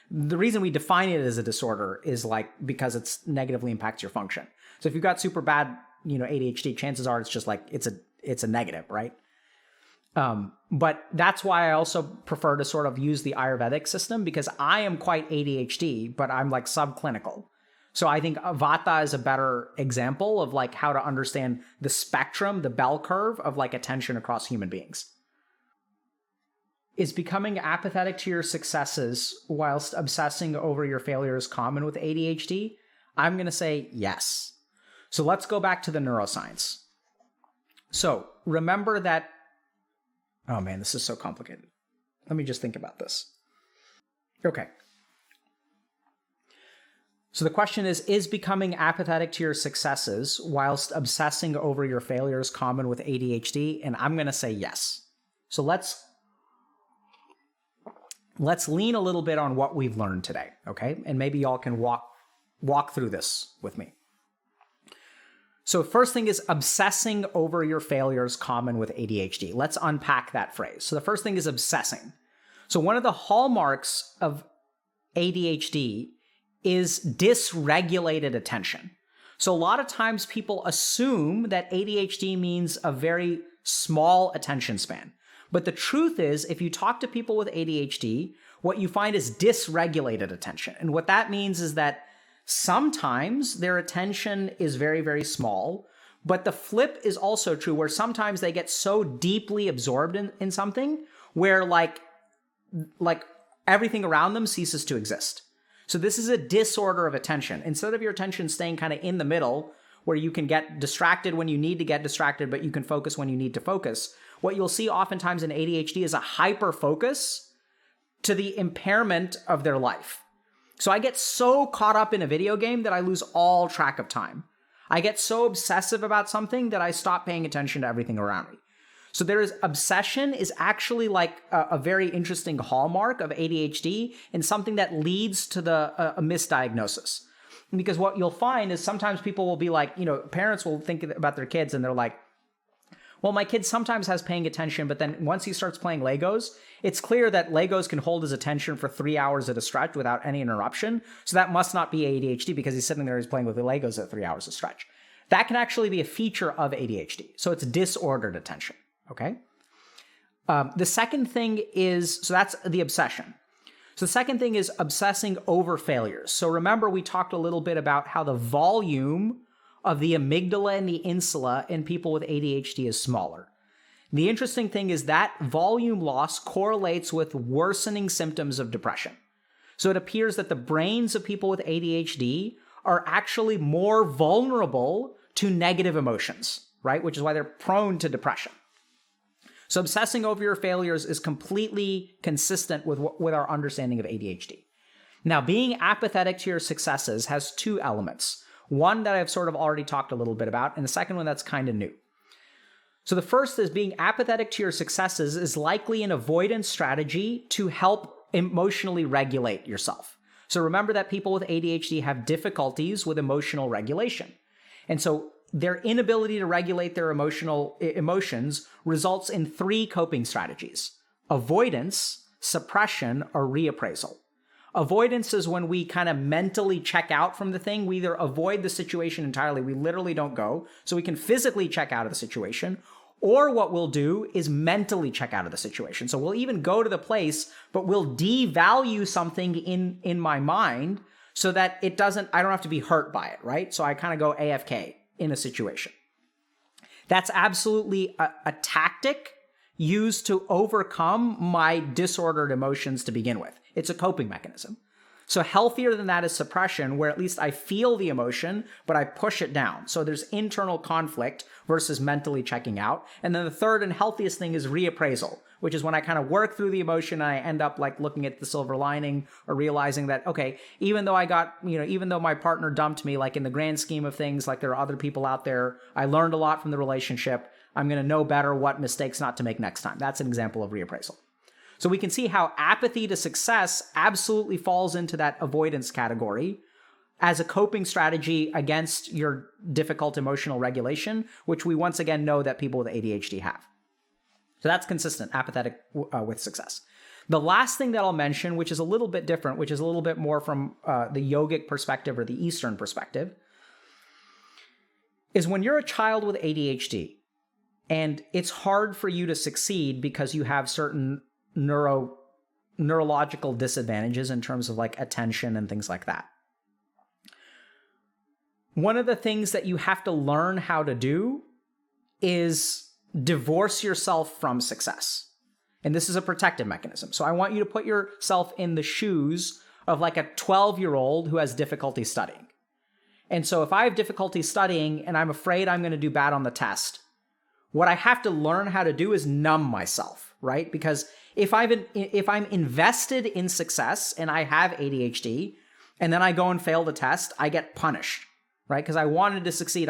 Speaker 1: the reason we define it as a disorder is like because it's negatively impacts your function. So if you've got super bad, ADHD, chances are it's just like it's a negative, right? But that's why I also prefer to sort of use the Ayurvedic system, because I am quite ADHD, but I'm like subclinical. So I think Vata is a better example of like how to understand the spectrum, the bell curve of like attention across human beings. Is becoming apathetic to your successes whilst obsessing over your failures common with ADHD? I'm going to say yes. So let's go back to the neuroscience. So remember that, oh man, this is so complicated. Let me just think about this. Okay. So the question is becoming apathetic to your successes whilst obsessing over your failures common with ADHD? And I'm going to say yes. So let's lean a little bit on what we've learned today, okay? And maybe y'all can walk through this with me. So first thing is obsessing over your failures common with ADHD. Let's unpack that phrase. So the first thing is obsessing. So one of the hallmarks of ADHD is dysregulated attention. So a lot of times people assume that ADHD means a very small attention span. But the truth is, if you talk to people with ADHD, what you find is dysregulated attention. And what that means is that sometimes their attention is very, very small, but the flip is also true, where sometimes they get so deeply absorbed in something where like everything around them ceases to exist. So this is a disorder of attention. Instead of your attention staying kind of in the middle, where you can get distracted when you need to get distracted, but you can focus when you need to focus, what you'll see oftentimes in ADHD is a hyper focus to the impairment of their life. So I get so caught up in a video game that I lose all track of time. I get so obsessive about something that I stop paying attention to everything around me. So obsession is actually like a very interesting hallmark of ADHD and something that leads to a misdiagnosis. Because what you'll find is sometimes people will be like, parents will think about their kids and they're like, well, my kid sometimes has paying attention, but then once he starts playing Legos, it's clear that Legos can hold his attention for 3 hours at a stretch without any interruption. So that must not be ADHD because he's sitting there, he's playing with the Legos at 3 hours a stretch. That can actually be a feature of ADHD. So it's disordered attention, okay? The second thing is, so that's the obsession. So the second thing is obsessing over failures. So remember, we talked a little bit about how the volume of the amygdala and the insula in people with ADHD is smaller. The interesting thing is that volume loss correlates with worsening symptoms of depression. So it appears that the brains of people with ADHD are actually more vulnerable to negative emotions, right? Which is why they're prone to depression. So obsessing over your failures is completely consistent with our understanding of ADHD. Now, being apathetic to your successes has two elements. One that I've sort of already talked a little bit about, and the second one that's kind of new. So the first is being apathetic to your successes is likely an avoidance strategy to help emotionally regulate yourself. So remember that people with ADHD have difficulties with emotional regulation. And so their inability to regulate their emotions results in three coping strategies: avoidance, suppression, or reappraisal. Avoidance is when we kind of mentally check out from the thing. We either avoid the situation entirely, we literally don't go, so we can physically check out of the situation, or what we'll do is mentally check out of the situation. So we'll even go to the place, but we'll devalue something in my mind so that I don't have to be hurt by it, right? So I kind of go AFK in a situation. That's absolutely a tactic used to overcome my disordered emotions to begin with. It's a coping mechanism. So healthier than that is suppression, where at least I feel the emotion, but I push it down. So there's internal conflict versus mentally checking out. And then the third and healthiest thing is reappraisal, which is when I kind of work through the emotion and I end up like looking at the silver lining or realizing that, okay, even though even though my partner dumped me, like in the grand scheme of things, like there are other people out there, I learned a lot from the relationship. I'm going to know better what mistakes not to make next time. That's an example of reappraisal. So we can see how apathy to success absolutely falls into that avoidance category as a coping strategy against your difficult emotional regulation, which we once again know that people with ADHD have. So that's consistent, apathetic with success. The last thing that I'll mention, which is a little bit different, which is a little bit more from the yogic perspective or the Eastern perspective, is when you're a child with ADHD and it's hard for you to succeed because you have certain neurological disadvantages in terms of like attention and things like that. One of the things that you have to learn how to do is divorce yourself from success. And this is a protective mechanism. So I want you to put yourself in the shoes of like a 12-year-old who has difficulty studying. And so if I have difficulty studying and I'm afraid I'm going to do bad on the test, what I have to learn how to do is numb myself, right? Because if I'm invested in success and I have ADHD and then I go and fail the test, I get punished, right? Because I wanted to succeed.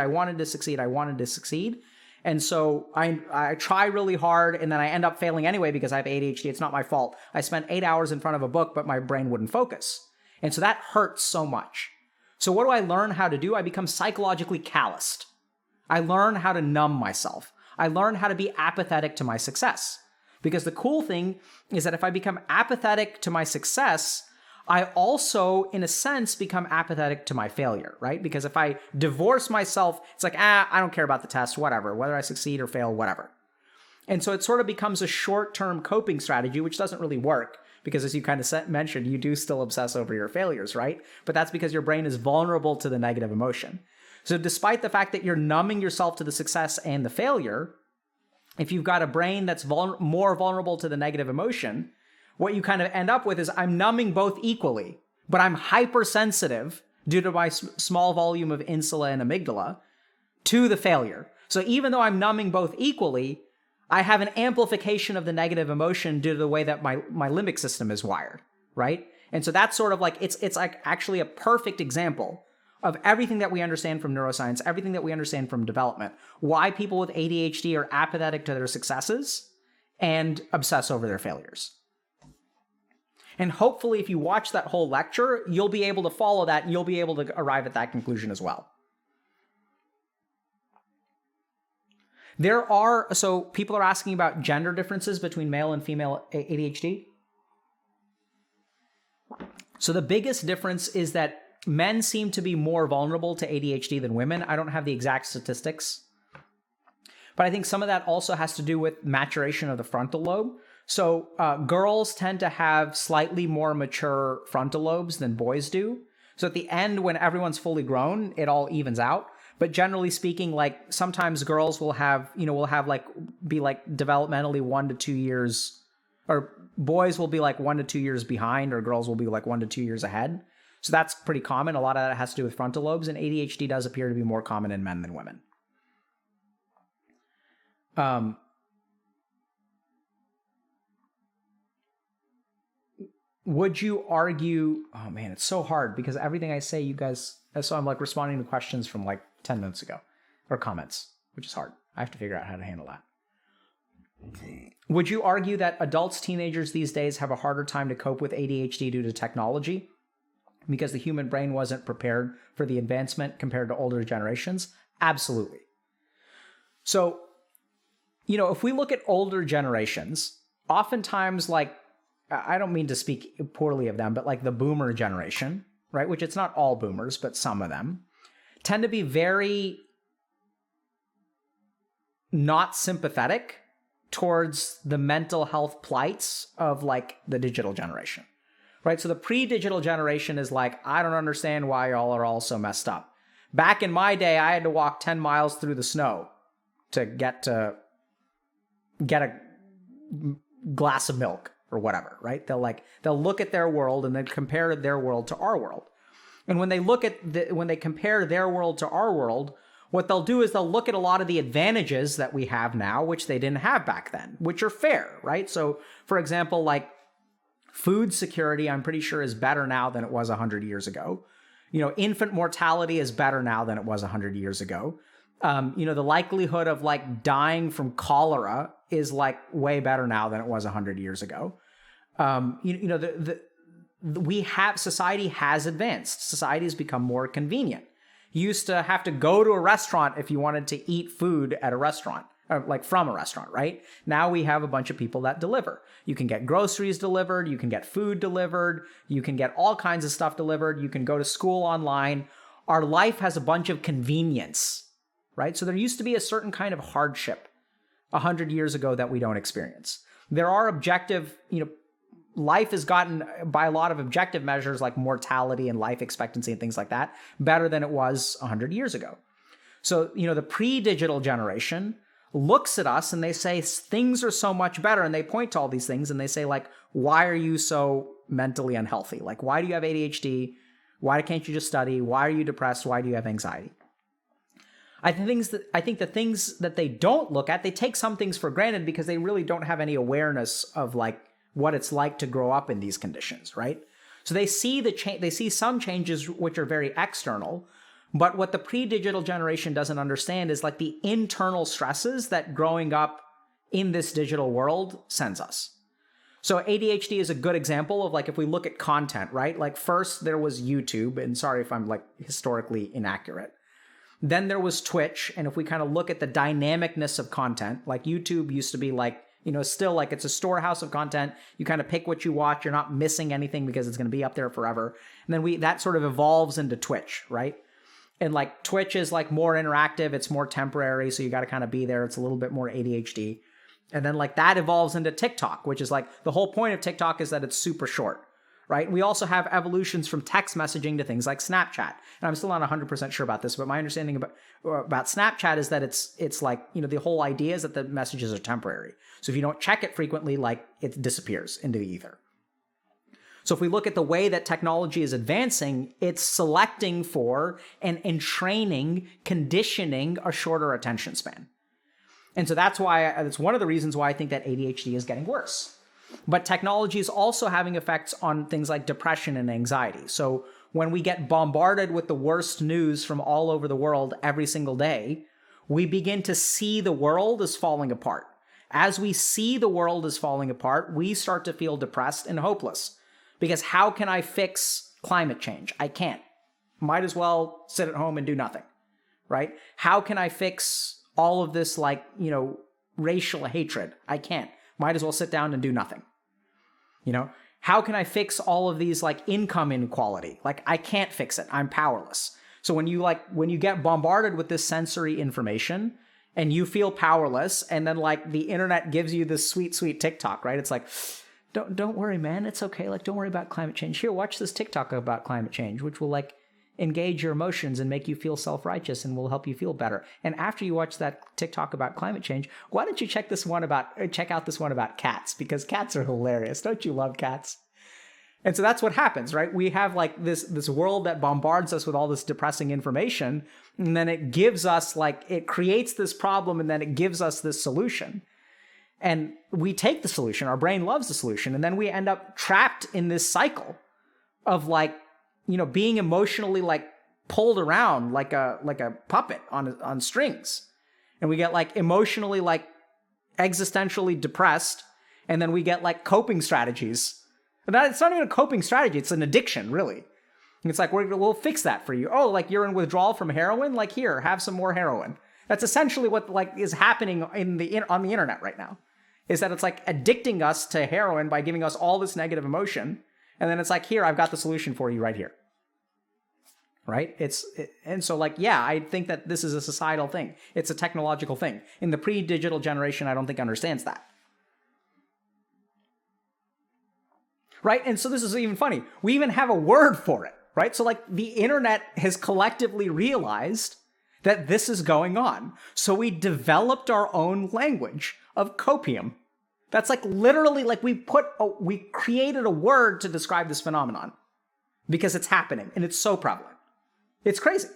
Speaker 1: And so I try really hard and then I end up failing anyway because I have ADHD. It's not my fault. I spent 8 hours in front of a book, but my brain wouldn't focus. And so that hurts so much. So what do I learn how to do? I become psychologically calloused. I learn how to numb myself. I learn how to be apathetic to my success. Because the cool thing is that if I become apathetic to my success, I also, in a sense, become apathetic to my failure, right? Because if I divorce myself, it's like, I don't care about the test, whatever, whether I succeed or fail, whatever. And so it sort of becomes a short-term coping strategy, which doesn't really work because as you kind of mentioned, you do still obsess over your failures, right? But that's because your brain is vulnerable to the negative emotion. So despite the fact that you're numbing yourself to the success and the failure, if you've got a brain that's more vulnerable to the negative emotion, what you kind of end up with is I'm numbing both equally, but I'm hypersensitive due to my small volume of insula and amygdala to the failure. So even though I'm numbing both equally, I have an amplification of the negative emotion due to the way that my limbic system is wired, right? And so that's sort of like, it's like actually a perfect example of everything that we understand from neuroscience, everything that we understand from development, why people with ADHD are apathetic to their successes and obsess over their failures. And hopefully if you watch that whole lecture, you'll be able to follow that and you'll be able to arrive at that conclusion as well. So people are asking about gender differences between male and female ADHD. So the biggest difference is that men seem to be more vulnerable to ADHD than women. I don't have the exact statistics, but I think some of that also has to do with maturation of the frontal lobe. So girls tend to have slightly more mature frontal lobes than boys do. So at the end, when everyone's fully grown, it all evens out. But generally speaking, like sometimes girls will have, be developmentally 1 to 2 years, or boys will be like 1 to 2 years behind, or girls will be like 1 to 2 years ahead. So that's pretty common. A lot of that has to do with frontal lobes, and ADHD does appear to be more common in men than women. Would you argue, oh man, it's so hard because everything I say, you guys, so I'm like responding to questions from like 10 minutes ago, or comments, which is hard. I have to figure out how to handle that. Would you argue that adults, teenagers these days have a harder time to cope with ADHD due to technology? Because the human brain wasn't prepared for the advancement compared to older generations? Absolutely. So, if we look at older generations, oftentimes, like, I don't mean to speak poorly of them, but like the boomer generation, right? Which it's not all boomers, but some of them tend to be very not sympathetic towards the mental health plights of like the digital generation. Right, so the pre-digital generation is like, I don't understand why y'all are all so messed up. Back in my day, I had to walk 10 miles through the snow to get a glass of milk, or whatever, right? They'll look at their world and then compare their world to our world. And when they compare their world to our world, what they'll do is they'll look at a lot of the advantages that we have now, which they didn't have back then, which are fair, right? So, for example, like food security, I'm pretty sure is better now than it was 100 years ago. Infant mortality is better now than it was 100 years ago. The likelihood of like dying from cholera is like way better now than it was 100 years ago. Society has advanced. Society has become more convenient. You used to have to go to a restaurant if you wanted to eat food at a restaurant, like from a restaurant, right? Now we have a bunch of people that deliver. You can get groceries delivered. You can get food delivered. You can get all kinds of stuff delivered. You can go to school online. Our life has a bunch of convenience, right? So there used to be a certain kind of hardship 100 years ago that we don't experience. There are objective, life has gotten, by a lot of objective measures like mortality and life expectancy and things like that, better than it was 100 years ago. So, the pre-digital generation looks at us and they say things are so much better, and they point to all these things and they say like, why are you so mentally unhealthy? Like, why do you have ADHD? Why can't you just study? Why are you depressed? Why do you have anxiety? I think the things that they don't look at, they take some things for granted because they really don't have any awareness of like what it's like to grow up in these conditions, right? So they see they see some changes which are very external, but what the pre-digital generation doesn't understand is like the internal stresses that growing up in this digital world sends us. So ADHD is a good example of like, if we look at content, right? Like first there was YouTube, and sorry if I'm like historically inaccurate. Then there was Twitch, and if we kind of look at the dynamicness of content, like YouTube used to be like, still like it's a storehouse of content. You kind of pick what you watch. You're not missing anything because it's going to be up there forever. And then that sort of evolves into Twitch, right? And like Twitch is like more interactive. It's more temporary. So you got to kind of be there. It's a little bit more ADHD. And then like that evolves into TikTok, which is like the whole point of TikTok is that it's super short, right? We also have evolutions from text messaging to things like Snapchat. And I'm still not 100% sure about this, but my understanding about Snapchat is that it's like, the whole idea is that the messages are temporary. So if you don't check it frequently, like it disappears into the ether. So if we look at the way that technology is advancing, it's selecting for and entraining, conditioning a shorter attention span. And so that's one of the reasons why I think that ADHD is getting worse. But technology is also having effects on things like depression and anxiety. So when we get bombarded with the worst news from all over the world every single day, we begin to see the world as falling apart. As we see the world as falling apart, we start to feel depressed and hopeless. Because how can I fix climate change? I can't. Might as well sit at home and do nothing, right? How can I fix all of this racial hatred? I can't. Might as well sit down and do nothing. How can I fix all of these like income inequality? Like I can't fix it. I'm powerless. So when you get bombarded with this sensory information and you feel powerless, and then like the internet gives you this sweet, sweet TikTok, right? It's like, don't worry, man. It's okay. Like, don't worry about climate change. Here, watch this TikTok about climate change, which will like engage your emotions and make you feel self-righteous and will help you feel better. And after you watch that TikTok about climate change, why don't you check out this one about cats? Because cats are hilarious. Don't you love cats? And so that's what happens, right? We have like this world that bombards us with all this depressing information, and then it gives us it creates this problem, and then it gives us this solution. And we take the solution. Our brain loves the solution. And then we end up trapped in this cycle of being emotionally pulled around like a puppet on strings. And we get emotionally existentially depressed. And then we get coping strategies. And it's not even a coping strategy. It's an addiction, really. And it's we'll fix that for you. Oh, you're in withdrawal from heroin? Here, have some more heroin. That's essentially what is happening on the internet right now. Is that it's addicting us to heroin by giving us all this negative emotion. And then it's here, I've got the solution for you right here. Right? I think that this is a societal thing. It's a technological thing. In the pre-digital generation, I don't think understands that. Right? And so this is even funny. We even have a word for it, right? So the internet has collectively realized that this is going on. So we developed our own language of copium. That's like literally like we created a word to describe this phenomenon because it's happening and it's so prevalent. It's crazy.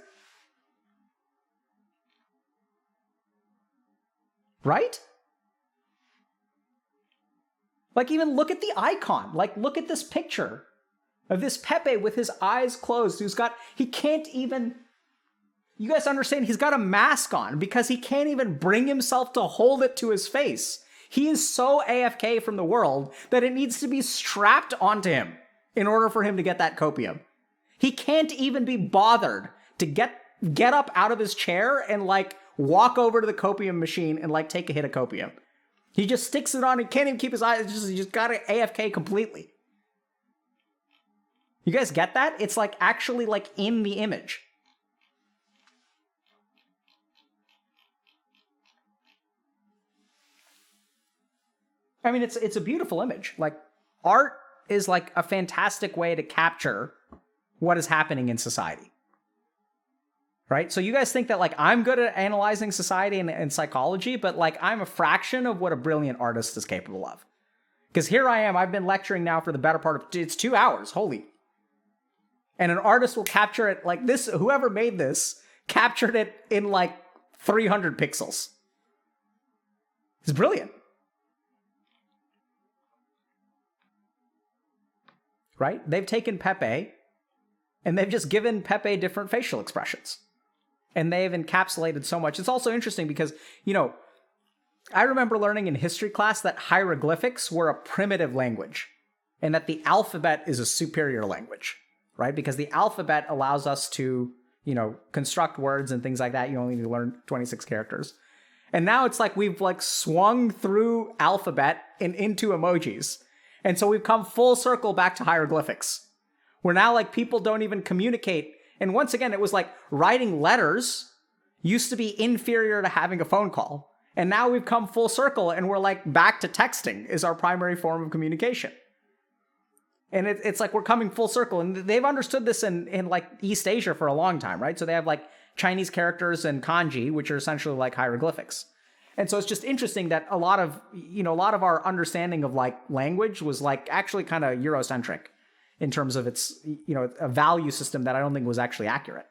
Speaker 1: Right? Like even look at the icon. Like look at this picture of this Pepe with his eyes closed. He can't even, you guys understand, he's got a mask on because he can't even bring himself to hold it to his face. He is so AFK from the world that it needs to be strapped onto him in order for him to get that copium. He can't even be bothered to get up out of his chair and like walk over to the copium machine and like take a hit of copium. He just sticks it on. He can't even keep his eyes. He just got to AFK completely. You guys get that? It's like actually like in the image. I mean, it's a beautiful image. Like art is like a fantastic way to capture what is happening in society. Right? So you guys think that like I'm good at analyzing society and psychology, but like I'm a fraction of what a brilliant artist is capable of. Because here I am, I've been lecturing now for the better part of, it's 2 hours, holy. And an artist will capture it like this, whoever made this captured it in like 300 pixels. It's brilliant. Right? They've taken Pepe and they've just given Pepe different facial expressions. And they've encapsulated so much. It's also interesting because, you know, I remember learning in history class that hieroglyphics were a primitive language and that the alphabet is a superior language, right? Because the alphabet allows us to, you know, construct words and things like that. You only need to learn 26 characters. And now it's like we've like swung through alphabet and into emojis. And so we've come full circle back to hieroglyphics. Where now like people don't even communicate. And once again, it was like writing letters used to be inferior to having a phone call. And now we've come full circle and we're like back to texting is our primary form of communication. And it's like we're coming full circle. And they've understood this in like East Asia for a long time, right? So they have like Chinese characters and kanji, which are essentially like hieroglyphics. And so it's just interesting that a lot of our understanding of like language was like actually kind of Eurocentric in terms of its, you know, a value system that I don't think was actually accurate.